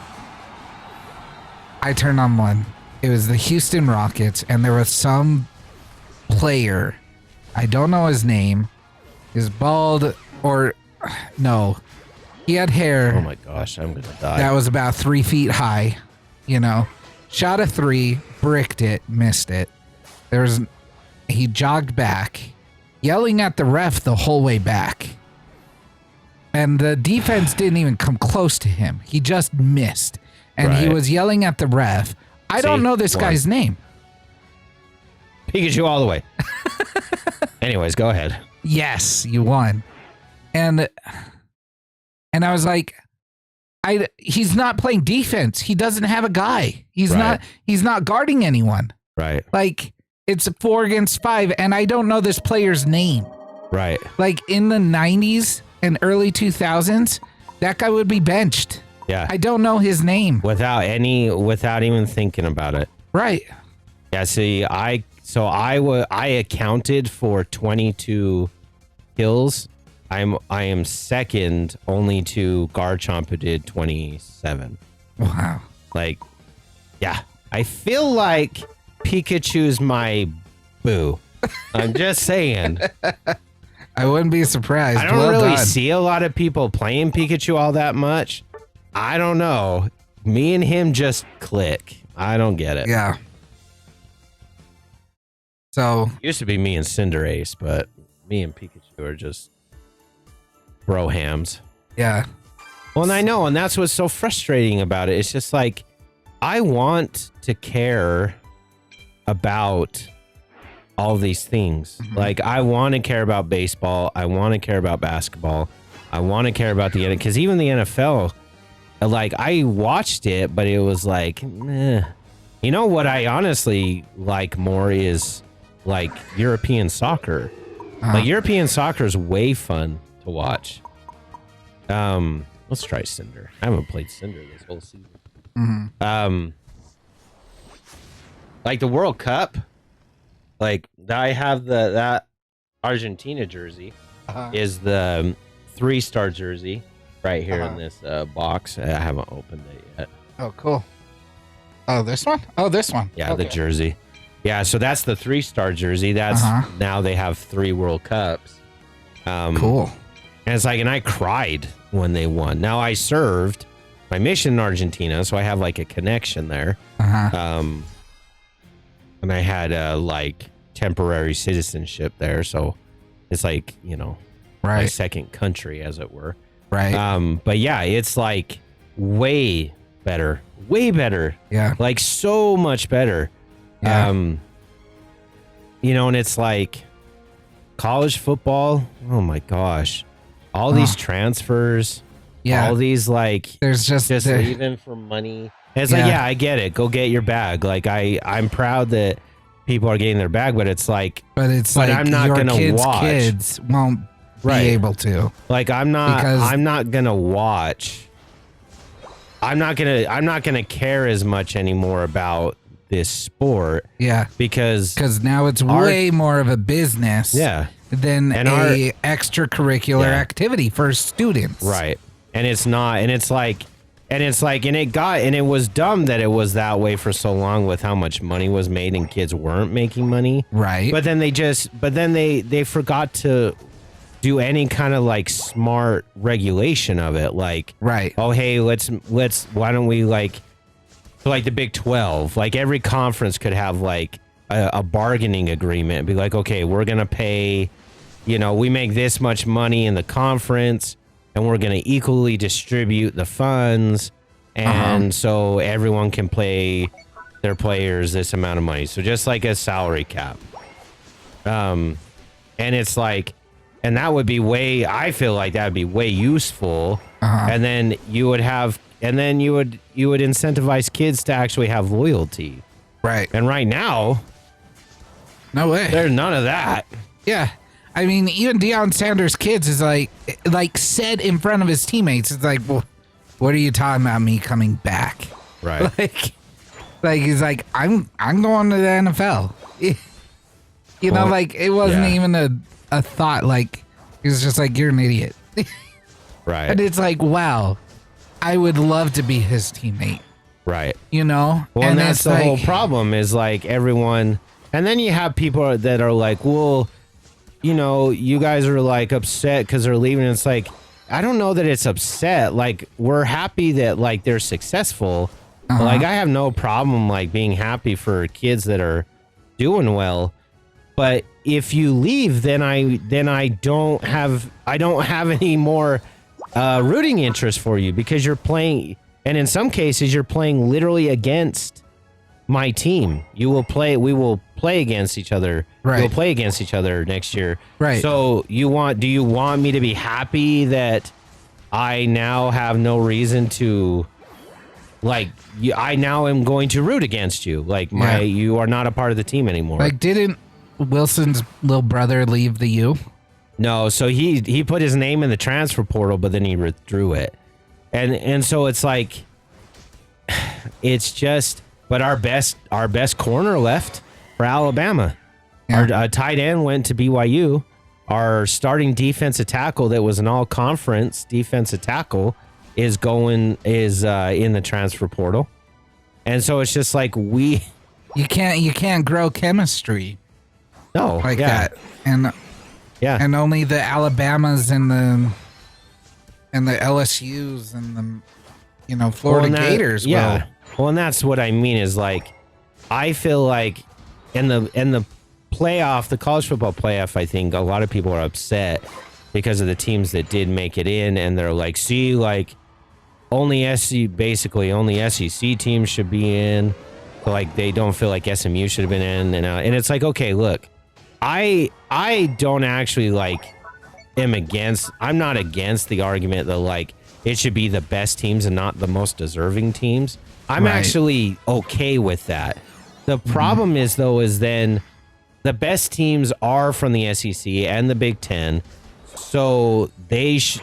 Speaker 2: I turned on one. It was the Houston Rockets, and there was some player. I don't know his name. He's bald or no. He had hair.
Speaker 1: Oh my gosh, I'm going to die.
Speaker 2: That was about 3 feet high, Shot a 3, bricked it, missed it. He jogged back, yelling at the ref the whole way back. And the defense didn't even come close to him. He just missed. And he was yelling at the ref. I don't know this guy's name.
Speaker 1: Pikachu all the way. Anyways, go ahead.
Speaker 2: Yes, you won. And And I was like, he's not playing defense. He doesn't have a guy. He's not guarding anyone.
Speaker 1: Right.
Speaker 2: Like, it's 4 against 5, and I don't know this player's name.
Speaker 1: Right.
Speaker 2: Like, in the 90s and early 2000s, that guy would be benched.
Speaker 1: Yeah.
Speaker 2: I don't know his name.
Speaker 1: Without even thinking about it.
Speaker 2: Right.
Speaker 1: Yeah, see, I accounted for 22 kills. I am second only to Garchomp, who did 27.
Speaker 2: Wow.
Speaker 1: Like, yeah. I feel like Pikachu's my boo. I'm just saying.
Speaker 2: I wouldn't be surprised.
Speaker 1: I don't really see a lot of people playing Pikachu all that much. I don't know. Me and him just click. I don't get it.
Speaker 2: Yeah. So
Speaker 1: Used to be me and Cinderace, but me and Pikachu are just bro hams.
Speaker 2: yeah.
Speaker 1: Well, and I know, and that's what's so frustrating about it. It's just like, I want to care about all these things. Like, I want to care about baseball. I want to care about basketball. I want to care about the NFL, because even the NFL, like, I watched it, but it was like, meh. You know what I honestly like more is like European soccer. Like, European soccer is way fun to watch. Let's try Cinder. I haven't played Cinder this whole season. Like the World Cup, like I have that Argentina jersey is the 3-star jersey right here in this box. I haven't opened it yet.
Speaker 2: Oh, cool. Oh, this one? Oh, this one.
Speaker 1: Yeah, the jersey. Yeah, so that's the 3-star jersey. That's now they have 3 World Cups.
Speaker 2: Cool.
Speaker 1: And it's like, and I cried when they won. Now, I served my mission in Argentina, so I have like a connection there. And I had like temporary citizenship there, so it's like, you know, my second country, as it were.
Speaker 2: Right.
Speaker 1: But yeah, it's like way better.
Speaker 2: Yeah.
Speaker 1: Like so much better.
Speaker 2: Yeah.
Speaker 1: You know, and it's like college football. Oh my gosh. All these transfers.
Speaker 2: Yeah.
Speaker 1: All these like
Speaker 2: There's just
Speaker 1: leaving for money. And it's like, yeah, I get it. Go get your bag. Like I'm proud that people are getting their bag, but it's like I'm not gonna watch.
Speaker 2: Kids won't be able to.
Speaker 1: Like I'm not gonna watch. I'm not gonna care as much anymore about this sport.
Speaker 2: Yeah.
Speaker 1: Because
Speaker 2: now it's way more of a business.
Speaker 1: Yeah.
Speaker 2: Than a extracurricular activity for students.
Speaker 1: Right. And it's not, and it was dumb that it was that way for so long with how much money was made and kids weren't making money.
Speaker 2: Right.
Speaker 1: But then they forgot to do any kind of like smart regulation of it. Like, oh, hey, let's, why don't we like the Big 12, like every conference could have like a bargaining agreement and be like, okay, we're going to pay, you know, we make this much money in the conference and we're going to equally distribute the funds. And so everyone can pay their players this amount of money. So just like a salary cap. And it's like, and that would be I feel like that would be way useful. And then you would incentivize kids to actually have loyalty.
Speaker 2: Right.
Speaker 1: And right now,
Speaker 2: no way.
Speaker 1: There's none of that.
Speaker 2: Yeah. I mean, even Deion Sanders' kids is like said in front of his teammates, it's like, well, what are you talking about me coming back?
Speaker 1: Right.
Speaker 2: Like he's like, I'm going to the NFL. You know, like it wasn't even a thought. Like he was just like, you're an idiot.
Speaker 1: Right.
Speaker 2: And it's like, wow, I would love to be his teammate.
Speaker 1: Right.
Speaker 2: You know?
Speaker 1: Well, and that's the whole problem is like everyone. And then you have people that are like, well, you know, you guys are like upset because they're leaving. It's like, I don't know that it's upset. Like, we're happy that like they're successful. Like, I have no problem like being happy for kids that are doing well. But if you leave, then I don't have any more rooting interest for you because you're playing. And in some cases, you're playing literally against my team. We will play against each other.
Speaker 2: Right.
Speaker 1: We'll play against each other next year.
Speaker 2: Right.
Speaker 1: So do you want me to be happy that I now have no reason to, like, I now am going to root against you. Like, you are not a part of the team anymore.
Speaker 2: Like, didn't Wilson's little brother leave the U?
Speaker 1: No, so he put his name in the transfer portal, but then he withdrew it. And so it's like, it's just, but our best corner left for Alabama. Yeah. Our tight end went to BYU. Our starting defensive tackle that was an all-conference defensive tackle is in the transfer portal. And so it's just like you can't grow chemistry.
Speaker 2: No, like that. And only the Alabamas and the LSUs and the Florida Gators will.
Speaker 1: Yeah. Well, and that's what I mean is like, I feel like in the playoff, the college football playoff, I think a lot of people are upset because of the teams that did make it in, and they're like, see, like only SEC teams should be in. So like they don't feel like SMU should have been in, and it's like, okay, look, I don't actually I'm not against the argument that like it should be the best teams and not the most deserving teams. I'm actually okay with that. The problem is then the best teams are from the SEC and the Big Ten. So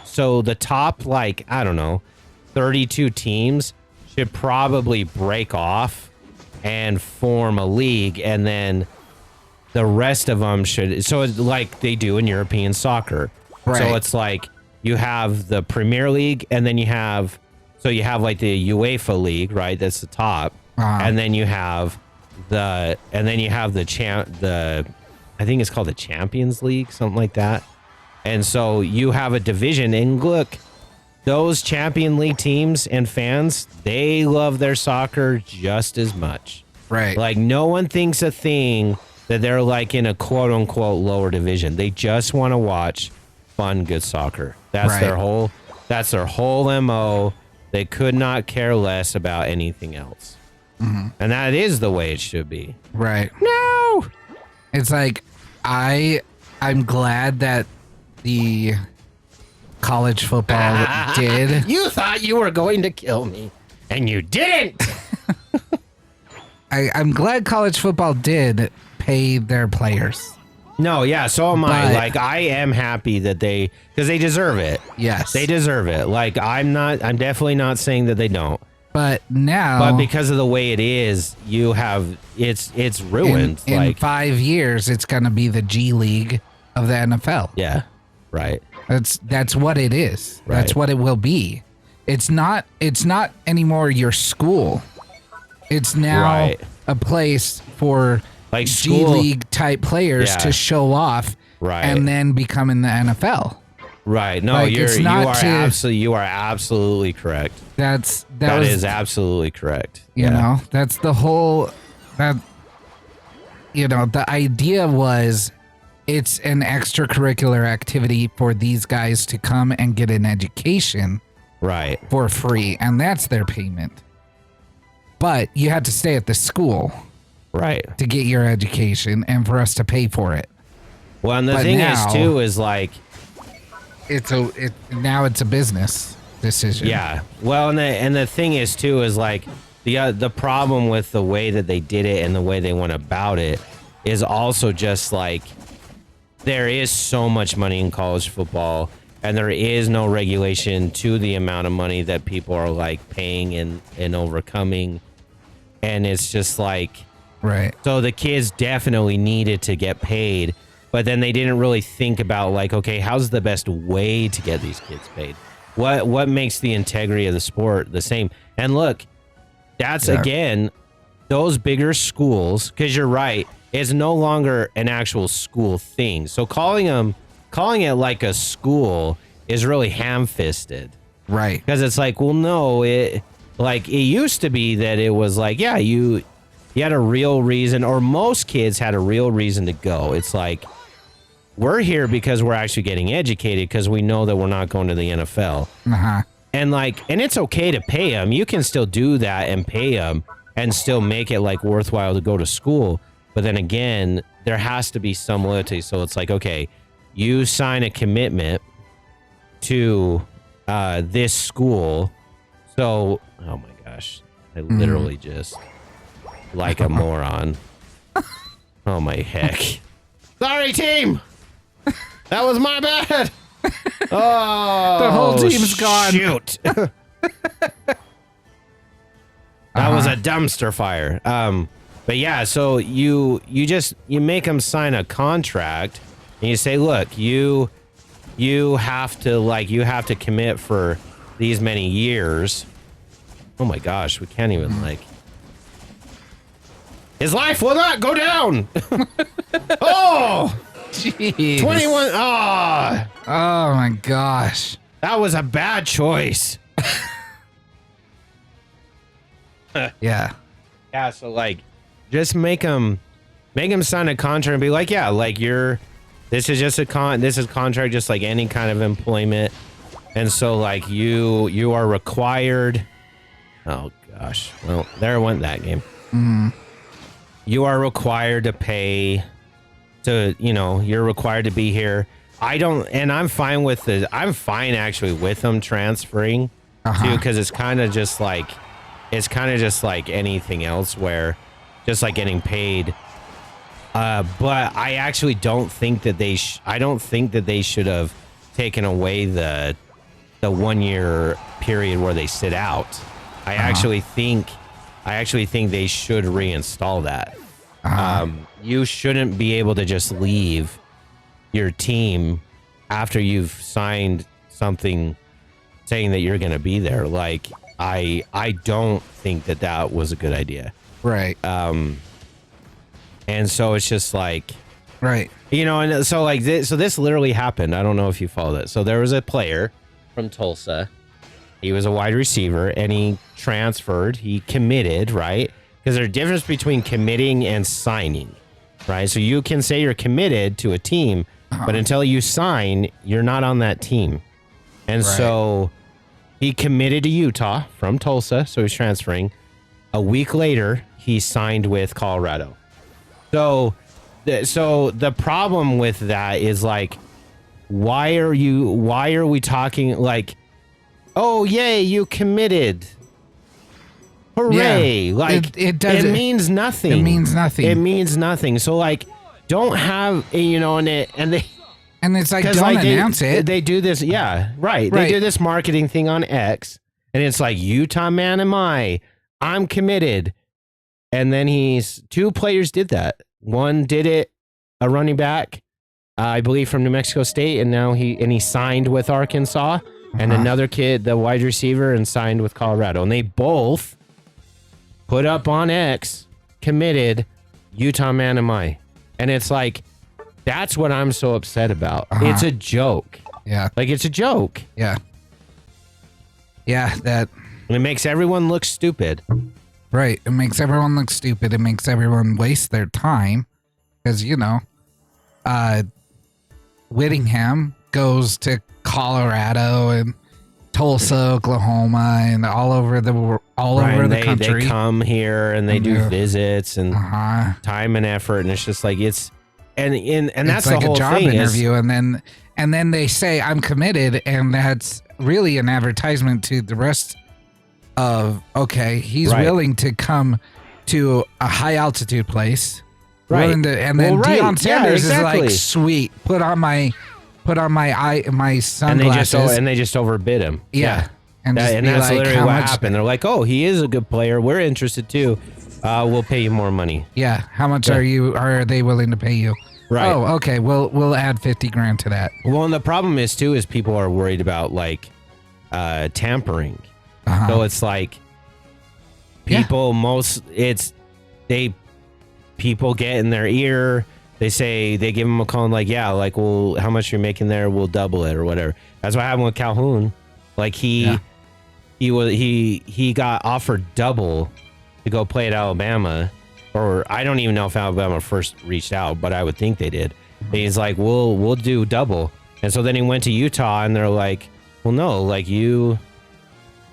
Speaker 1: so the top, like, I don't know, 32 teams should probably break off and form a league, and then the rest of them should, so it's like they do in European soccer. Right. So it's like you have the Premier League, and then you have like the UEFA League, right? That's the top. And then you have I think it's called the Champions League, something like that. And so you have a division, and look, those Champion League teams and fans, they love their soccer just as much.
Speaker 2: Right.
Speaker 1: Like, no one thinks a thing that they're like in a quote unquote lower division. They just want to watch fun, good soccer. That's their whole MO. They could not care less about anything else. Mm-hmm. And that is the way it should be.
Speaker 2: Right.
Speaker 1: No.
Speaker 2: It's like, I'm glad that the college football did.
Speaker 1: You thought you were going to kill me, and you didn't.
Speaker 2: I'm glad college football did pay their players.
Speaker 1: No, yeah, so am I. Like, I am happy that because they deserve it.
Speaker 2: Yes.
Speaker 1: They deserve it. Like, I'm definitely not saying that they don't.
Speaker 2: But now,
Speaker 1: but because of the way it is, it's ruined.
Speaker 2: In 5 years, it's going to be the G League of the NFL.
Speaker 1: Yeah, right.
Speaker 2: That's what it is.
Speaker 1: Right.
Speaker 2: That's what it will be. It's not anymore your school. It's now a place for like G League type players to show off, and then become in the NFL.
Speaker 1: Right. No, like, you are absolutely correct. That is absolutely correct.
Speaker 2: You know, that's the whole the idea was it's an extracurricular activity for these guys to come and get an education for free, and that's their payment. But you had to stay at the school to get your education and for us to pay for it.
Speaker 1: Well, and the thing is too is like
Speaker 2: now it's a business decision.
Speaker 1: Yeah. Well, and the thing is too is like the problem with the way that they did it and the way they went about it is also just like there is so much money in college football, and there is no regulation to the amount of money that people are like paying and overcoming, and it's just like so the kids definitely needed to get paid. But then they didn't really think about like, okay, how's the best way to get these kids paid? What makes the integrity of the sport the same? And look, that's again, those bigger schools, because you're right, it's no longer an actual school thing. So calling it like a school is really ham-fisted.
Speaker 2: Right.
Speaker 1: Because it's like, well, no, it used to be that it was like, yeah, you had a real reason, or most kids had a real reason to go. It's like, we're here because we're actually getting educated because we know that we're not going to the NFL. And it's okay to pay them. You can still do that and pay them and still make it like worthwhile to go to school. But then again, there has to be some loyalty. So it's like, okay, you sign a commitment to this school. So, oh my gosh, I literally just like a moron. Oh my heck. Sorry, team. That was my bad. Oh,
Speaker 2: the whole team's gone.
Speaker 1: Shoot. That was a dumpster fire. But yeah, so you make them sign a contract and you say, look, you have to commit for these many years. Oh my gosh, we can't even his life will not go down. Oh,
Speaker 2: jeez.
Speaker 1: 21. Oh
Speaker 2: my gosh.
Speaker 1: That was a bad choice.
Speaker 2: Yeah.
Speaker 1: Yeah, so just make them sign a contract and be like, yeah, this is just this is contract just like any kind of employment. And so you are required. Oh gosh. Well, there went that game. You are required to pay you're required to be here. I'm fine actually with them transferring too, because it's kind of just like anything else where just like getting paid. But I actually don't think that they should have taken away the 1 year period where they sit out. I actually think they should reinstall that. You shouldn't be able to just leave your team after you've signed something saying that you're going to be there. I don't think that was a good idea.
Speaker 2: Right.
Speaker 1: And so it's just
Speaker 2: right.
Speaker 1: And so this literally happened. I don't know if you followed it. So there was a player from Tulsa. He was a wide receiver and he transferred. He committed, right? Because there's a difference between committing and signing, right? So you can say you're committed to a team, but until you sign, you're not on that team. And so he committed to Utah from Tulsa, so he's transferring. A week later, he signed with Colorado. So the problem with that is why are we talking oh yay, you committed. Hooray.
Speaker 2: Yeah,
Speaker 1: it means nothing.
Speaker 2: It means nothing.
Speaker 1: It means nothing. So don't have and
Speaker 2: it's don't announce it.
Speaker 1: They do this, yeah, right. They do this marketing thing on X, and it's Utah man am I'm committed. And then two players did that. One did it, a running back, I believe from New Mexico State, and now he signed with Arkansas, and another kid, the wide receiver, and signed with Colorado. And they both put up on X, committed, Utah man am And it's that's what I'm so upset about. It's a joke.
Speaker 2: Yeah.
Speaker 1: It's a joke.
Speaker 2: Yeah. Yeah, that.
Speaker 1: And it makes everyone look stupid.
Speaker 2: Right. It makes everyone look stupid. It makes everyone waste their time. Because, Whittingham goes to Colorado and Tulsa, Oklahoma, and all over the country.
Speaker 1: They come here and they do visits and time and effort, and it's just and that's the whole
Speaker 2: a job
Speaker 1: thing
Speaker 2: interview, and then they say I'm committed, and that's really an advertisement to the rest of he's willing to come to a high altitude place,
Speaker 1: right?
Speaker 2: Deion Sanders is sweet, put on my sunglasses,
Speaker 1: and they just overbid him.
Speaker 2: Yeah. And
Speaker 1: that's literally what happened. They're oh, he is a good player. We're interested too. We'll pay you more money.
Speaker 2: Yeah. How much are they willing to pay you?
Speaker 1: Right.
Speaker 2: Oh, okay. We'll add 50 grand to that.
Speaker 1: Well, and the problem is too, is people are worried about tampering. So it's people get in their ear. They give him a call and well, how much you're making there, we'll double it or whatever. That's what happened with Calhoun. He got offered double to go play at Alabama, or I don't even know if Alabama first reached out, but I would think they did. And he's we'll do double. And so then he went to Utah and they're well, no,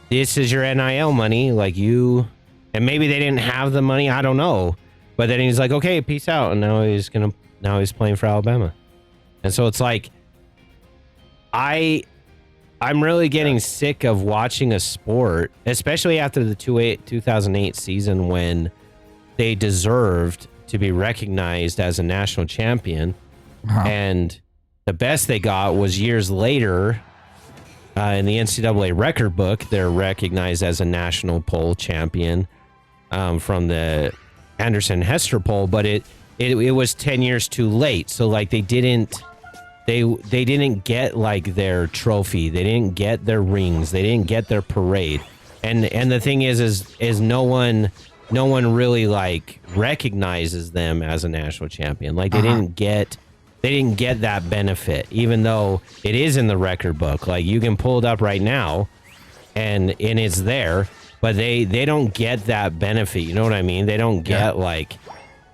Speaker 1: this is your NIL money, and maybe they didn't have the money, I don't know. But then he's okay, peace out. And now he's playing for Alabama. And so it's I I'm really getting sick of watching a sport, especially after the 2008 season when they deserved to be recognized as a national champion. And the best they got was years later in the NCAA record book. They're recognized as a national pole champion from the Anderson Hester poll, but it was 10 years too late. So like they didn't get like their trophy. They didn't get their rings. They didn't get their parade. And the thing is no one really like recognizes them as a national champion. Like they didn't get that benefit, even though it is in the record book. Like you can pull it up right now and it's there, but they don't get that benefit. You know what I mean? They don't get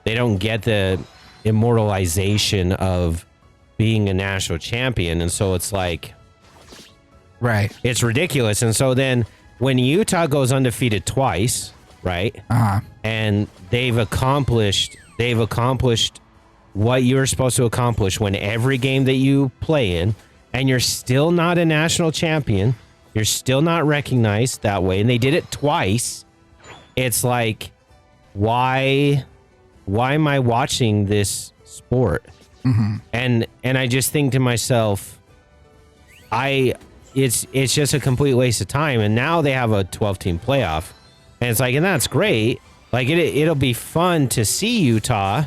Speaker 1: they don't get the immortalization of being a national champion. And so it's like,
Speaker 2: right.
Speaker 1: It's ridiculous. And so then when Utah goes undefeated twice, right? And they've accomplished what you're supposed to accomplish when every game that you play in, and you're still not a national champion, you're still not recognized that way, and they did it twice. It's like, why am I watching this sport? And I just think to myself, it's just a complete waste of time. And now they have a 12-team playoff, and it's like, and that's great. Like it'll be fun to see Utah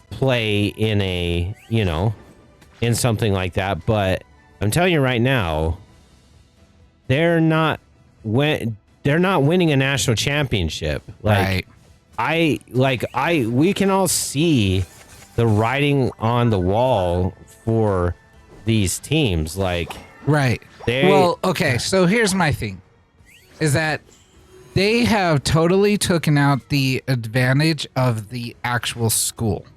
Speaker 1: play in in something like that. But I'm telling you right now, they're not winning a national championship. Like we can all see the writing on the wall for these teams. Like,
Speaker 2: right. Well, okay. So here's my thing is that they have totally taken out the advantage of the actual school.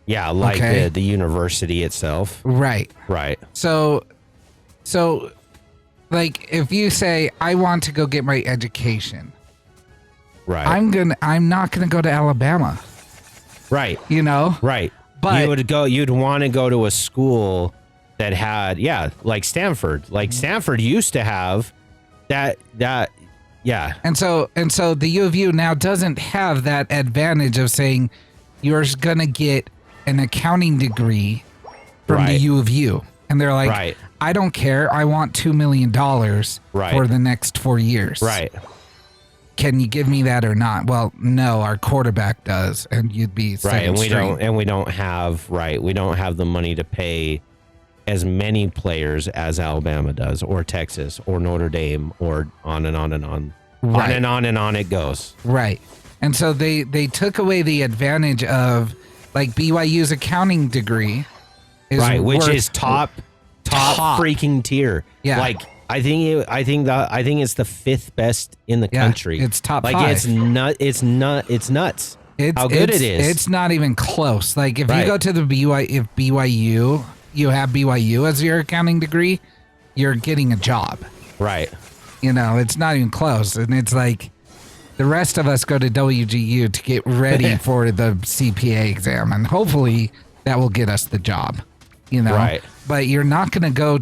Speaker 1: Yeah. Like the university itself.
Speaker 2: Right.
Speaker 1: Right.
Speaker 2: So like if you say, I want to go get my education.
Speaker 1: Right.
Speaker 2: I'm not going to go to Alabama.
Speaker 1: Right.
Speaker 2: You know?
Speaker 1: Right.
Speaker 2: But
Speaker 1: you'd want to go to a school that had, like Stanford. Like Stanford used to have that.
Speaker 2: And so the U of U now doesn't have that advantage of saying you're going to get an accounting degree from the U of U. And they're like, I don't care. I want $2 million for the next 4 years.
Speaker 1: Right.
Speaker 2: Can you give me that or not? Well, no, our quarterback does, and you'd be
Speaker 1: right. And we don't have the money to pay as many players as Alabama does, or Texas, or Notre Dame, or on and on and on, on and on and on it goes.
Speaker 2: Right. And so they took away the advantage of like BYU's accounting degree,
Speaker 1: which is top freaking tier.
Speaker 2: Yeah.
Speaker 1: Like I think it's the 5th best in the country.
Speaker 2: It's top 5.
Speaker 1: Like it's nuts. How good it is.
Speaker 2: It's not even close. Like if you go to the BYU, you have BYU as your accounting degree, you're getting a job.
Speaker 1: Right.
Speaker 2: You know, it's not even close. And it's like the rest of us go to WGU to get ready for the CPA exam, and hopefully that will get us the job. You know, but you're not going to go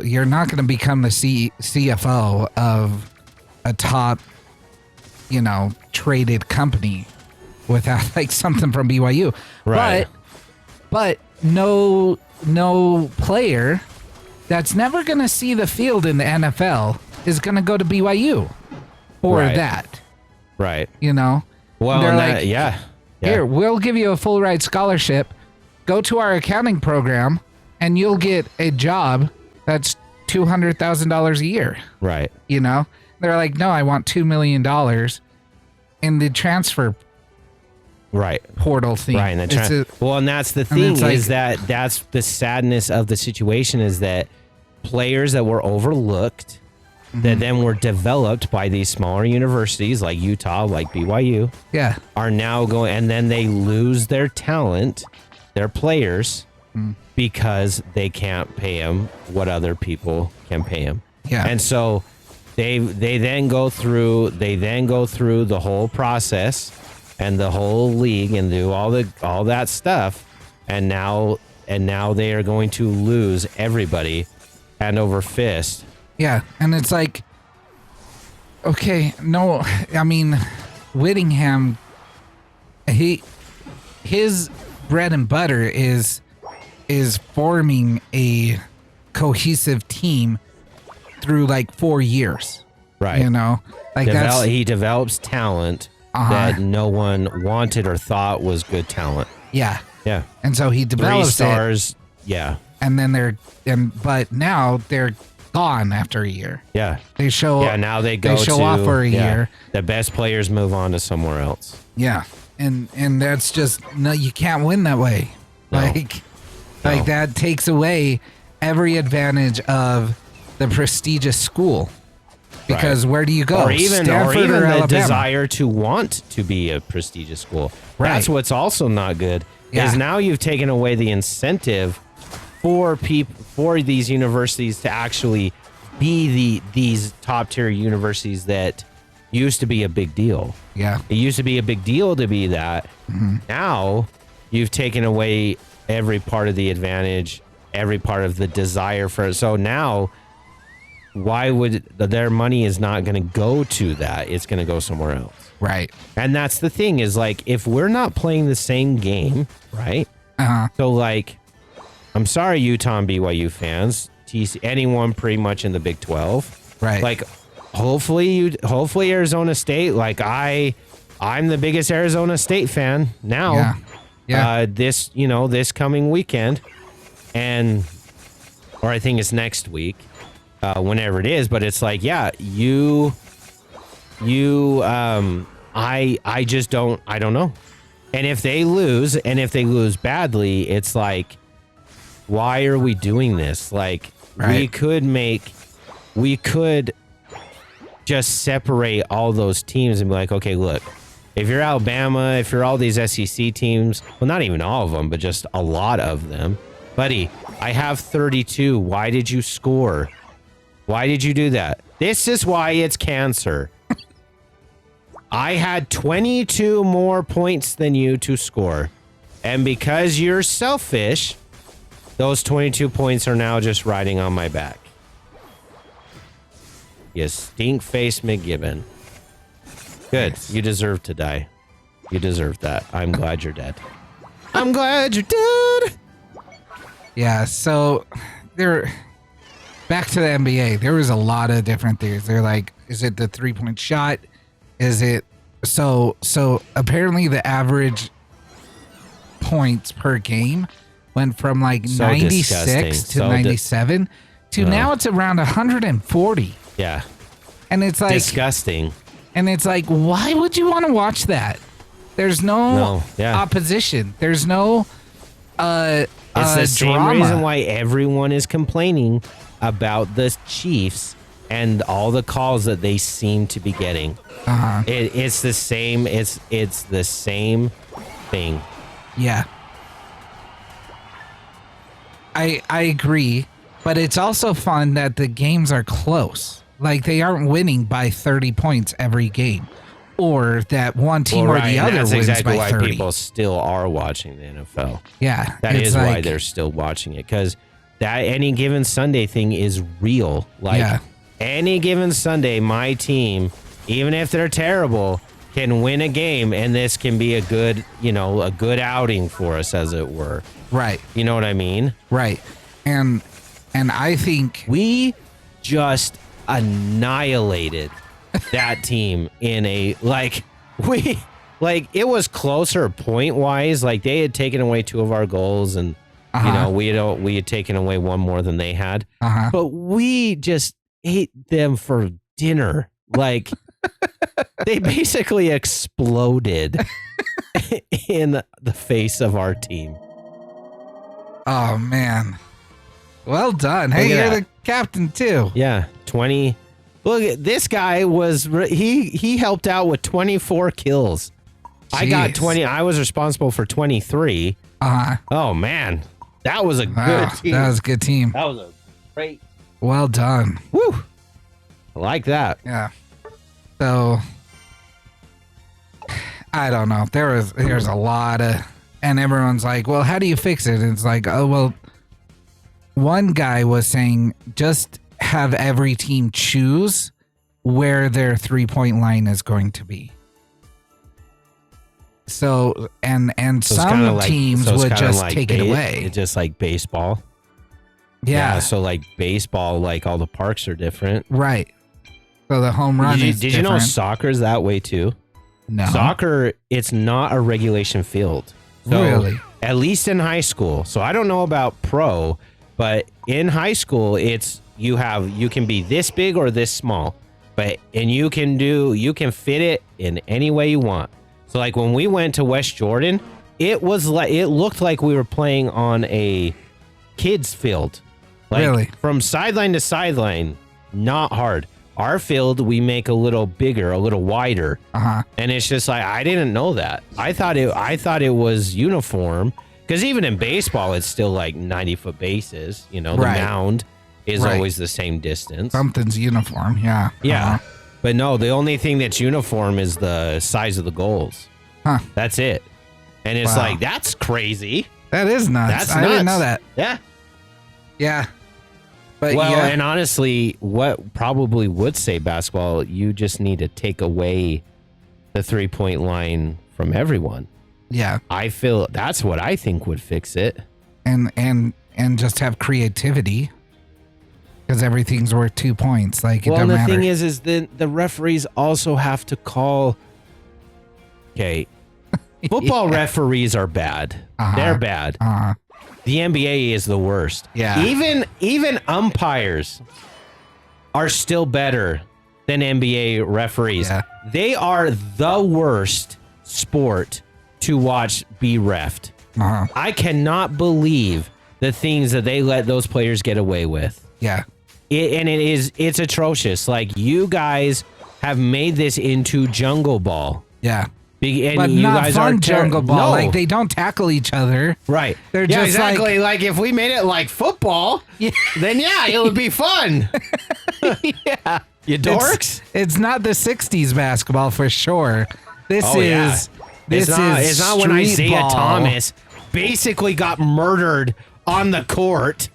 Speaker 2: you're not going to become the CFO of a top, traded company without like something from BYU.
Speaker 1: Right.
Speaker 2: But no player that's never going to see the field in the NFL is going to go to BYU for that.
Speaker 1: Right.
Speaker 2: Well,
Speaker 1: they're
Speaker 2: like, here, we'll give you a full ride scholarship. Go to our accounting program, and you'll get a job that's $200,000 a year.
Speaker 1: Right.
Speaker 2: They're like, no, I want $2 million in the transfer portal thing.
Speaker 1: Right. And that's the thing is that's the sadness of the situation is that players that were overlooked that then were developed by these smaller universities like Utah, like BYU, are now going, and then they lose their talent, their players, because they can't pay them what other people can pay them.
Speaker 2: Yeah.
Speaker 1: And so they then go through the whole process and the whole league and do all that stuff, and now they are going to lose everybody hand over fist.
Speaker 2: Yeah, and it's like, okay, no, I mean, Whittingham, his bread and butter is forming a cohesive team through like 4 years.
Speaker 1: Right.
Speaker 2: You know, like
Speaker 1: he develops talent that no one wanted or thought was good talent.
Speaker 2: Yeah.
Speaker 1: Yeah.
Speaker 2: And so he develops
Speaker 1: 3 stars. Yeah.
Speaker 2: And then but now they're gone after a year.
Speaker 1: Yeah.
Speaker 2: They show.
Speaker 1: Yeah. Now they show
Speaker 2: off for a year.
Speaker 1: The best players move on to somewhere else.
Speaker 2: Yeah. And that's just, no, you can't win that way.
Speaker 1: No.
Speaker 2: Like that takes away every advantage of the prestigious school. Because where do you go?
Speaker 1: Or even
Speaker 2: Stanford or
Speaker 1: the
Speaker 2: Alabama?
Speaker 1: desire to want to be a prestigious school. Right. That's what's also not good. Yeah. Is now you've taken away the incentive for these universities to actually be these top tier universities that used to be a big deal.
Speaker 2: Yeah.
Speaker 1: It used to be a big deal to be that. Mm-hmm. Now you've taken away every part of the advantage, every part of the desire for it. So now, why would their money is not going to go to that? It's going to go somewhere else.
Speaker 2: Right.
Speaker 1: And that's the thing is, like, if we're not playing the same game, right? So like, I'm sorry, Utah and BYU fans, anyone pretty much in the Big 12,
Speaker 2: right?
Speaker 1: Like, hopefully Arizona State, like I'm the biggest Arizona State fan now. Yeah. This coming weekend, or I think it's next week. Whenever it is, but it's like, yeah, I just don't know. And if they lose badly, it's like, why are we doing this? Like, right. we could just separate all those teams and be like, okay, look, if you're Alabama, if you're all these SEC teams, well, not even all of them, but just a lot of them, buddy, I have 32. Why did you score? Why did you do that? This is why it's cancer. I had 22 more points than you to score. And because you're selfish, those 22 points are now just riding on my back. You stink-faced McGibbon. Good. Nice. You deserve to die. You deserve that. I'm glad you're dead. I'm glad you're dead.
Speaker 2: Yeah, so back to the NBA, there was a lot of different theories. They're like, is it the 3-point shot? Is it so apparently the average points per game went from like 96 to 97 to now it's around 140.
Speaker 1: Yeah.
Speaker 2: And it's like
Speaker 1: disgusting.
Speaker 2: And it's like, why would you want to watch that? There's no opposition. There's no it's
Speaker 1: the same
Speaker 2: drama.
Speaker 1: Reason why everyone is complaining about the Chiefs and all the calls that they seem to be getting. It's the same. It's the same thing.
Speaker 2: Yeah, I agree, but it's also fun that the games are close. Like, they aren't winning by 30 points every game, or that one team or the other wins
Speaker 1: exactly
Speaker 2: by 30.
Speaker 1: Why people still are watching the NFL.
Speaker 2: Yeah,
Speaker 1: that is why they're still watching it, because that any given Sunday thing is real. Like, any given Sunday, my team, even if they're terrible, can win a game, and this can be a good outing for us, as it were.
Speaker 2: Right.
Speaker 1: You know what I mean?
Speaker 2: Right. And I think
Speaker 1: we just annihilated that team in a it was closer point wise. Like, they had taken away 2 of our goals, and we had taken away 1 more than they had. But we just ate them for dinner. Like, they basically exploded in the face of our team.
Speaker 2: Oh man. Well done. Hey, you're the captain too.
Speaker 1: Yeah, 20. Look, this guy he helped out with 24 kills. Jeez. I got 20. I was responsible for 23. Oh man, that was a good team.
Speaker 2: That was a good team.
Speaker 1: That was a great.
Speaker 2: Well done.
Speaker 1: Woo. I like that.
Speaker 2: Yeah. So I don't know. There's a lot of, and everyone's like, well, how do you fix it? And it's like, oh well, one guy was saying just have every team choose where their 3-point line is going to be. So and
Speaker 1: So
Speaker 2: some teams would just take it away.
Speaker 1: It's just like baseball.
Speaker 2: Yeah.
Speaker 1: So like baseball, like all the parks are different.
Speaker 2: Right. So the home run is
Speaker 1: Did you know soccer's that way too?
Speaker 2: No.
Speaker 1: Soccer, it's not a regulation field. So
Speaker 2: Really?
Speaker 1: At least in high school. So I don't know about pro, but in high school, it's you can be this big or this small, and you can fit it in any way you want. So like when we went to West Jordan, it looked like we were playing on a kids field. Like
Speaker 2: Really?
Speaker 1: From sideline to sideline, not hard. Our field, we make a little bigger, a little wider. And it's just like, I didn't know that. I thought it was uniform, because even in baseball, it's still like 90-foot bases. You know, the mound is always the same distance.
Speaker 2: Something's uniform. Yeah.
Speaker 1: Yeah. But no, the only thing that's uniform is the size of the goals.
Speaker 2: Huh.
Speaker 1: That's it. And it's like, that's crazy.
Speaker 2: That is nuts. I didn't know that.
Speaker 1: Yeah.
Speaker 2: Yeah. But
Speaker 1: and honestly, what probably would save basketball, you just need to take away the 3-point line from everyone.
Speaker 2: Yeah.
Speaker 1: I feel that's what I think would fix it.
Speaker 2: And just have creativity, because everything's worth 2 points. Like, it
Speaker 1: well,
Speaker 2: don't
Speaker 1: the
Speaker 2: matter.
Speaker 1: thing is the referees also have to call. Okay, football referees are bad. They're bad. The NBA is the worst.
Speaker 2: Yeah.
Speaker 1: Even umpires are still better than NBA referees.
Speaker 2: Yeah.
Speaker 1: They are the worst sport to watch be reffed. I cannot believe the things that they let those players get away with.
Speaker 2: Yeah.
Speaker 1: It's atrocious. Like, you guys have made this into jungle ball.
Speaker 2: Yeah.
Speaker 1: And
Speaker 2: but
Speaker 1: you
Speaker 2: not
Speaker 1: guys
Speaker 2: fun
Speaker 1: are
Speaker 2: jungle ball.
Speaker 1: No.
Speaker 2: Like, they don't tackle each other.
Speaker 1: Right.
Speaker 2: They're just
Speaker 1: exactly. Like if we made it like football, then it would be fun.
Speaker 2: Yeah.
Speaker 1: You dorks.
Speaker 2: It's not the 60s basketball for sure. This is
Speaker 1: it's not when
Speaker 2: street
Speaker 1: Isaiah
Speaker 2: ball.
Speaker 1: Thomas basically got murdered on the court.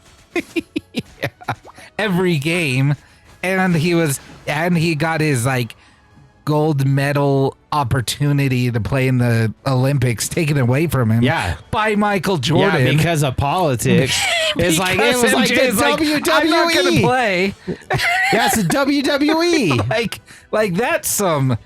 Speaker 2: Every game, and he got his like gold medal opportunity to play in the Olympics taken away from him.
Speaker 1: Yeah.
Speaker 2: By Michael Jordan.
Speaker 1: Yeah, because of politics. It was like the WWE.
Speaker 2: I'm not gonna play.
Speaker 1: That's the WWE.
Speaker 2: like that's some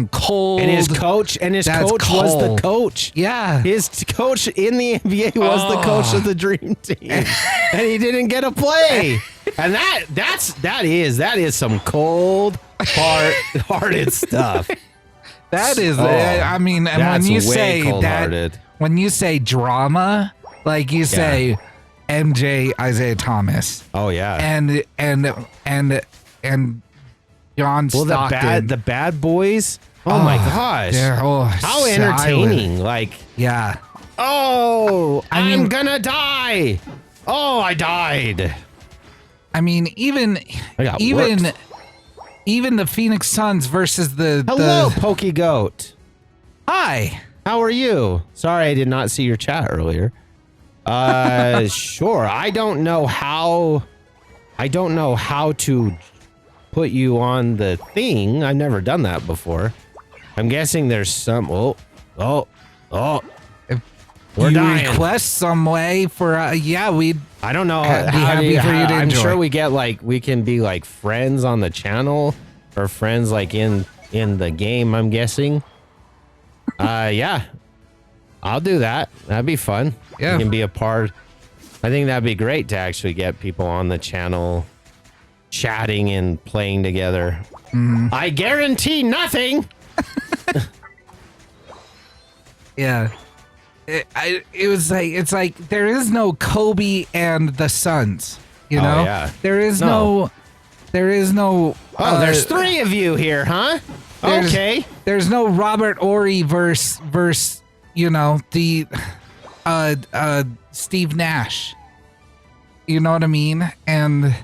Speaker 2: cold.
Speaker 1: And his coach was the coach.
Speaker 2: Yeah.
Speaker 1: His coach in the NBA was the coach of the Dream Team. And he didn't get a play. And that is some cold hearted stuff.
Speaker 2: That is I mean, when you say that, when you say drama, like you say MJ Isaiah Thomas.
Speaker 1: Oh yeah.
Speaker 2: And John Stockton.
Speaker 1: The bad boys. Oh my gosh. How entertaining. Like,
Speaker 2: yeah.
Speaker 1: Oh, I'm gonna die. Oh, I died.
Speaker 2: I mean, even the Phoenix Suns versus
Speaker 1: Hello, Pokey Goat.
Speaker 2: Hi.
Speaker 1: How are you? Sorry, I did not see your chat earlier. Sure. I don't know how to put you on the thing. I've never done that before. I'm guessing there's some. We're dying.
Speaker 2: Request some way for we'd.
Speaker 1: I don't know.
Speaker 2: I'm
Speaker 1: sure we can be like friends on the channel or friends like in the game. I'm guessing. Yeah, I'll do that. That'd be fun.
Speaker 2: Yeah,
Speaker 1: you can be a part. I think that'd be great to actually get people on the channel, chatting and playing together. I guarantee nothing.
Speaker 2: Yeah. It's like there is no Kobe and the Suns, you know?
Speaker 1: Yeah.
Speaker 2: There's no
Speaker 1: there's three of you here, huh? Okay.
Speaker 2: There's no Robert Ory versus the Steve Nash. You know what I mean? And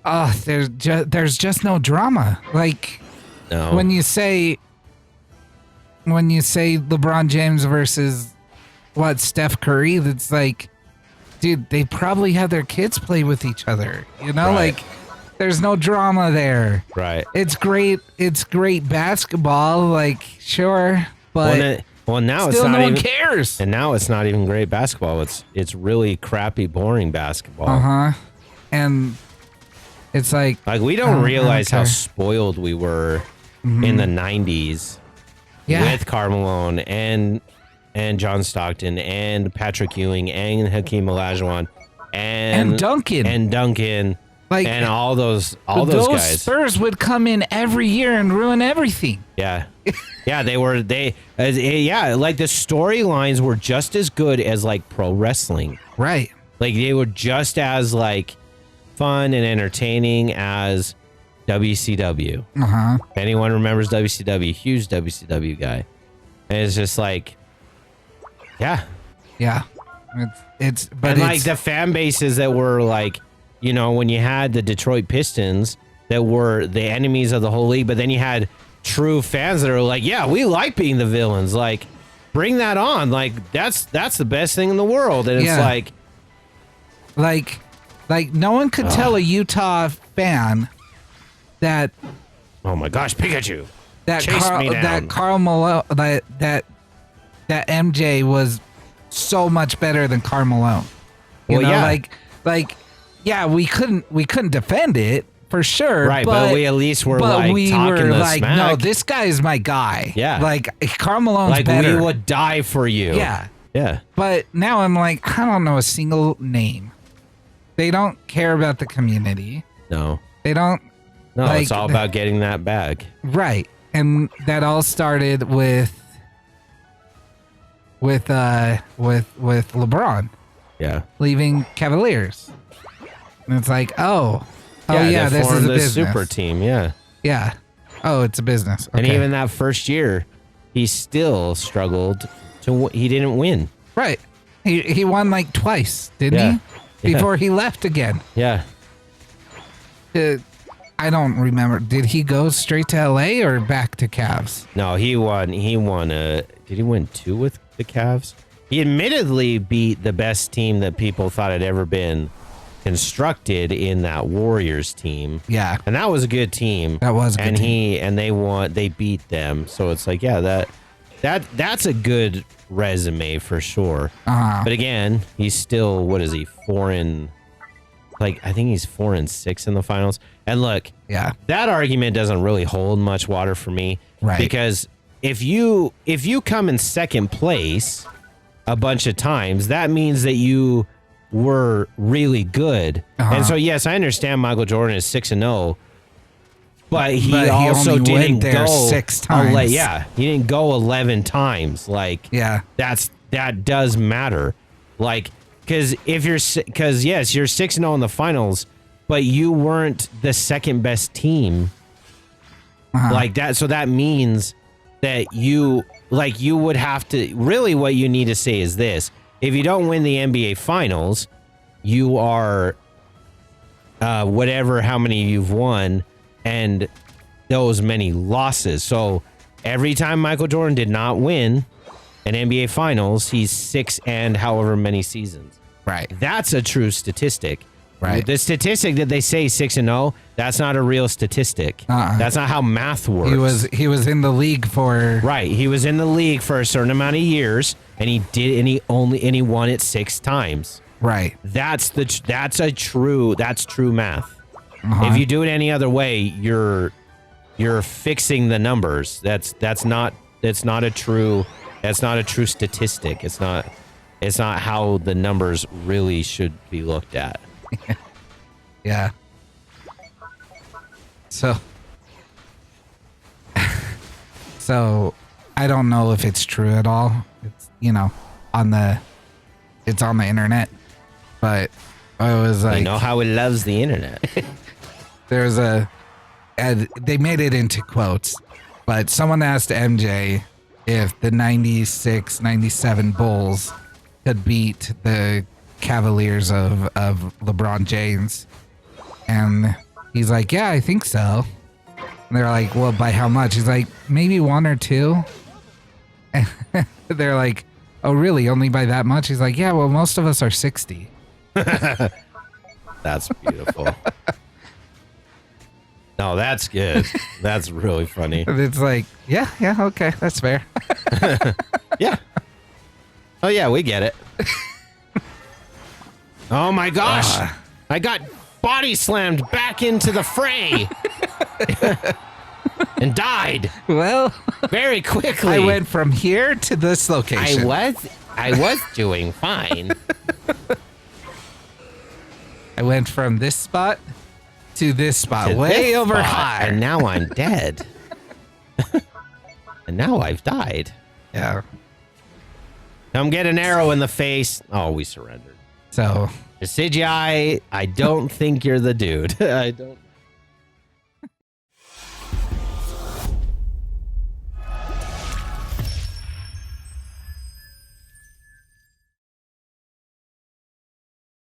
Speaker 2: there's just no drama. Like,
Speaker 1: no.
Speaker 2: when you say LeBron James versus Steph Curry, that's like dude, they probably have their kids play with each other. You know,
Speaker 1: Right.
Speaker 2: like there's no drama there.
Speaker 1: Right.
Speaker 2: It's great. It's great basketball. Like, sure, but
Speaker 1: now it's
Speaker 2: still
Speaker 1: not
Speaker 2: no one
Speaker 1: even
Speaker 2: cares.
Speaker 1: And now it's not even great basketball. It's really crappy, boring basketball.
Speaker 2: And it's like
Speaker 1: we don't realize how
Speaker 2: care.
Speaker 1: spoiled we were in the 90s with Karl Malone and John Stockton and Patrick Ewing and Hakeem Olajuwon and Duncan
Speaker 2: like
Speaker 1: and all those
Speaker 2: those
Speaker 1: guys.
Speaker 2: Spurs would come in every year and ruin everything.
Speaker 1: Yeah. Yeah, like the storylines were just as good as like pro wrestling.
Speaker 2: Right.
Speaker 1: Like they were just as like fun and entertaining as WCW. If anyone remembers WCW, huge WCW guy. And it's just like, yeah. It's like the fan bases that were like, you know, when you had the Detroit Pistons that were the enemies of the whole league, but then you had true fans that are like, yeah, we like being the villains. Like, bring that on. Like, that's the best thing in the world. And it's
Speaker 2: like no one could tell a Utah fan that.
Speaker 1: Oh my gosh, Pikachu!
Speaker 2: That
Speaker 1: that
Speaker 2: Karl Malone, that MJ was so much better than Karl Malone. You know, yeah, we couldn't defend it for sure.
Speaker 1: Right, but we at least were talking the smack.
Speaker 2: No, this guy is my guy.
Speaker 1: Yeah.
Speaker 2: Like Karl Malone's
Speaker 1: like
Speaker 2: better.
Speaker 1: We would die for you.
Speaker 2: Yeah.
Speaker 1: Yeah.
Speaker 2: But now I'm like, I don't know a single name. They don't care about the community.
Speaker 1: No.
Speaker 2: They don't.
Speaker 1: No, it's all about getting that bag.
Speaker 2: Right. And that all started with LeBron.
Speaker 1: Yeah.
Speaker 2: Leaving Cavaliers. And it's like, this is a business.
Speaker 1: Super team, yeah.
Speaker 2: Yeah. Oh, it's a business. Okay.
Speaker 1: And even that first year, he still struggled he didn't win.
Speaker 2: Right. He won like twice, didn't he? Before he left again.
Speaker 1: Yeah.
Speaker 2: I don't remember. Did he go straight to LA or back to Cavs?
Speaker 1: No, he won. Did he win 2 with the Cavs? He admittedly beat the best team that people thought had ever been constructed in that Warriors team.
Speaker 2: Yeah.
Speaker 1: And that was a good team.
Speaker 2: That was a good team.
Speaker 1: And they won, they beat them. So it's like, yeah, that's a good resume for sure. But again, he's still, what is he, 4-6 in the finals. And look, that argument doesn't really hold much water for me.
Speaker 2: Right.
Speaker 1: Because if you come in second place a bunch of times, that means that you were really good. And so, yes, I understand Michael Jordan is 6-0, but he also didn't go 6 times. He didn't go 11 times. Like, that does matter. Like, because you're 6-0 in the finals, but you weren't the second best team. Like that. So that means that you would have to, really what you need to say is this: if you don't win the NBA finals, you are how many you've won and those many losses. So every time Michael Jordan did not win an NBA finals, he's 6 and however many seasons.
Speaker 2: Right.
Speaker 1: That's a true statistic.
Speaker 2: Right.
Speaker 1: The statistic that they say 6-0, that's not a real statistic. That's not how math works.
Speaker 2: He was in the league for
Speaker 1: He was in the league for a certain amount of years, and he won it 6 times.
Speaker 2: Right.
Speaker 1: That's true math. If you do it any other way, you're fixing the numbers. That's not a true statistic. It's not how the numbers really should be looked at.
Speaker 2: Yeah. So I don't know if it's true at all. It's on the internet, but I was like,
Speaker 1: you know how it loves the internet.
Speaker 2: There's they made it into quotes, but someone asked MJ if the 96, 97 Bulls could beat the Cavaliers of LeBron James. And he's like, yeah, I think so. And they're like, well, by how much? He's like, maybe 1 or 2. And they're like, oh, really? Only by that much? He's like, yeah, well, most of us are 60.
Speaker 1: That's beautiful. No, that's good. That's really funny.
Speaker 2: It's like, yeah, okay, that's fair.
Speaker 1: Yeah. Oh, yeah, we get it. Oh, my gosh. I got body slammed back into the fray and died.
Speaker 2: Well,
Speaker 1: very quickly.
Speaker 2: I went from here to this location.
Speaker 1: I was doing fine.
Speaker 2: I went from this spot to this spot, way over high.
Speaker 1: And now I'm dead. And now I've died.
Speaker 2: Yeah.
Speaker 1: Come get an arrow in the face. Oh, we surrendered.
Speaker 2: So,
Speaker 1: Decidueye, I don't think you're the dude. I don't.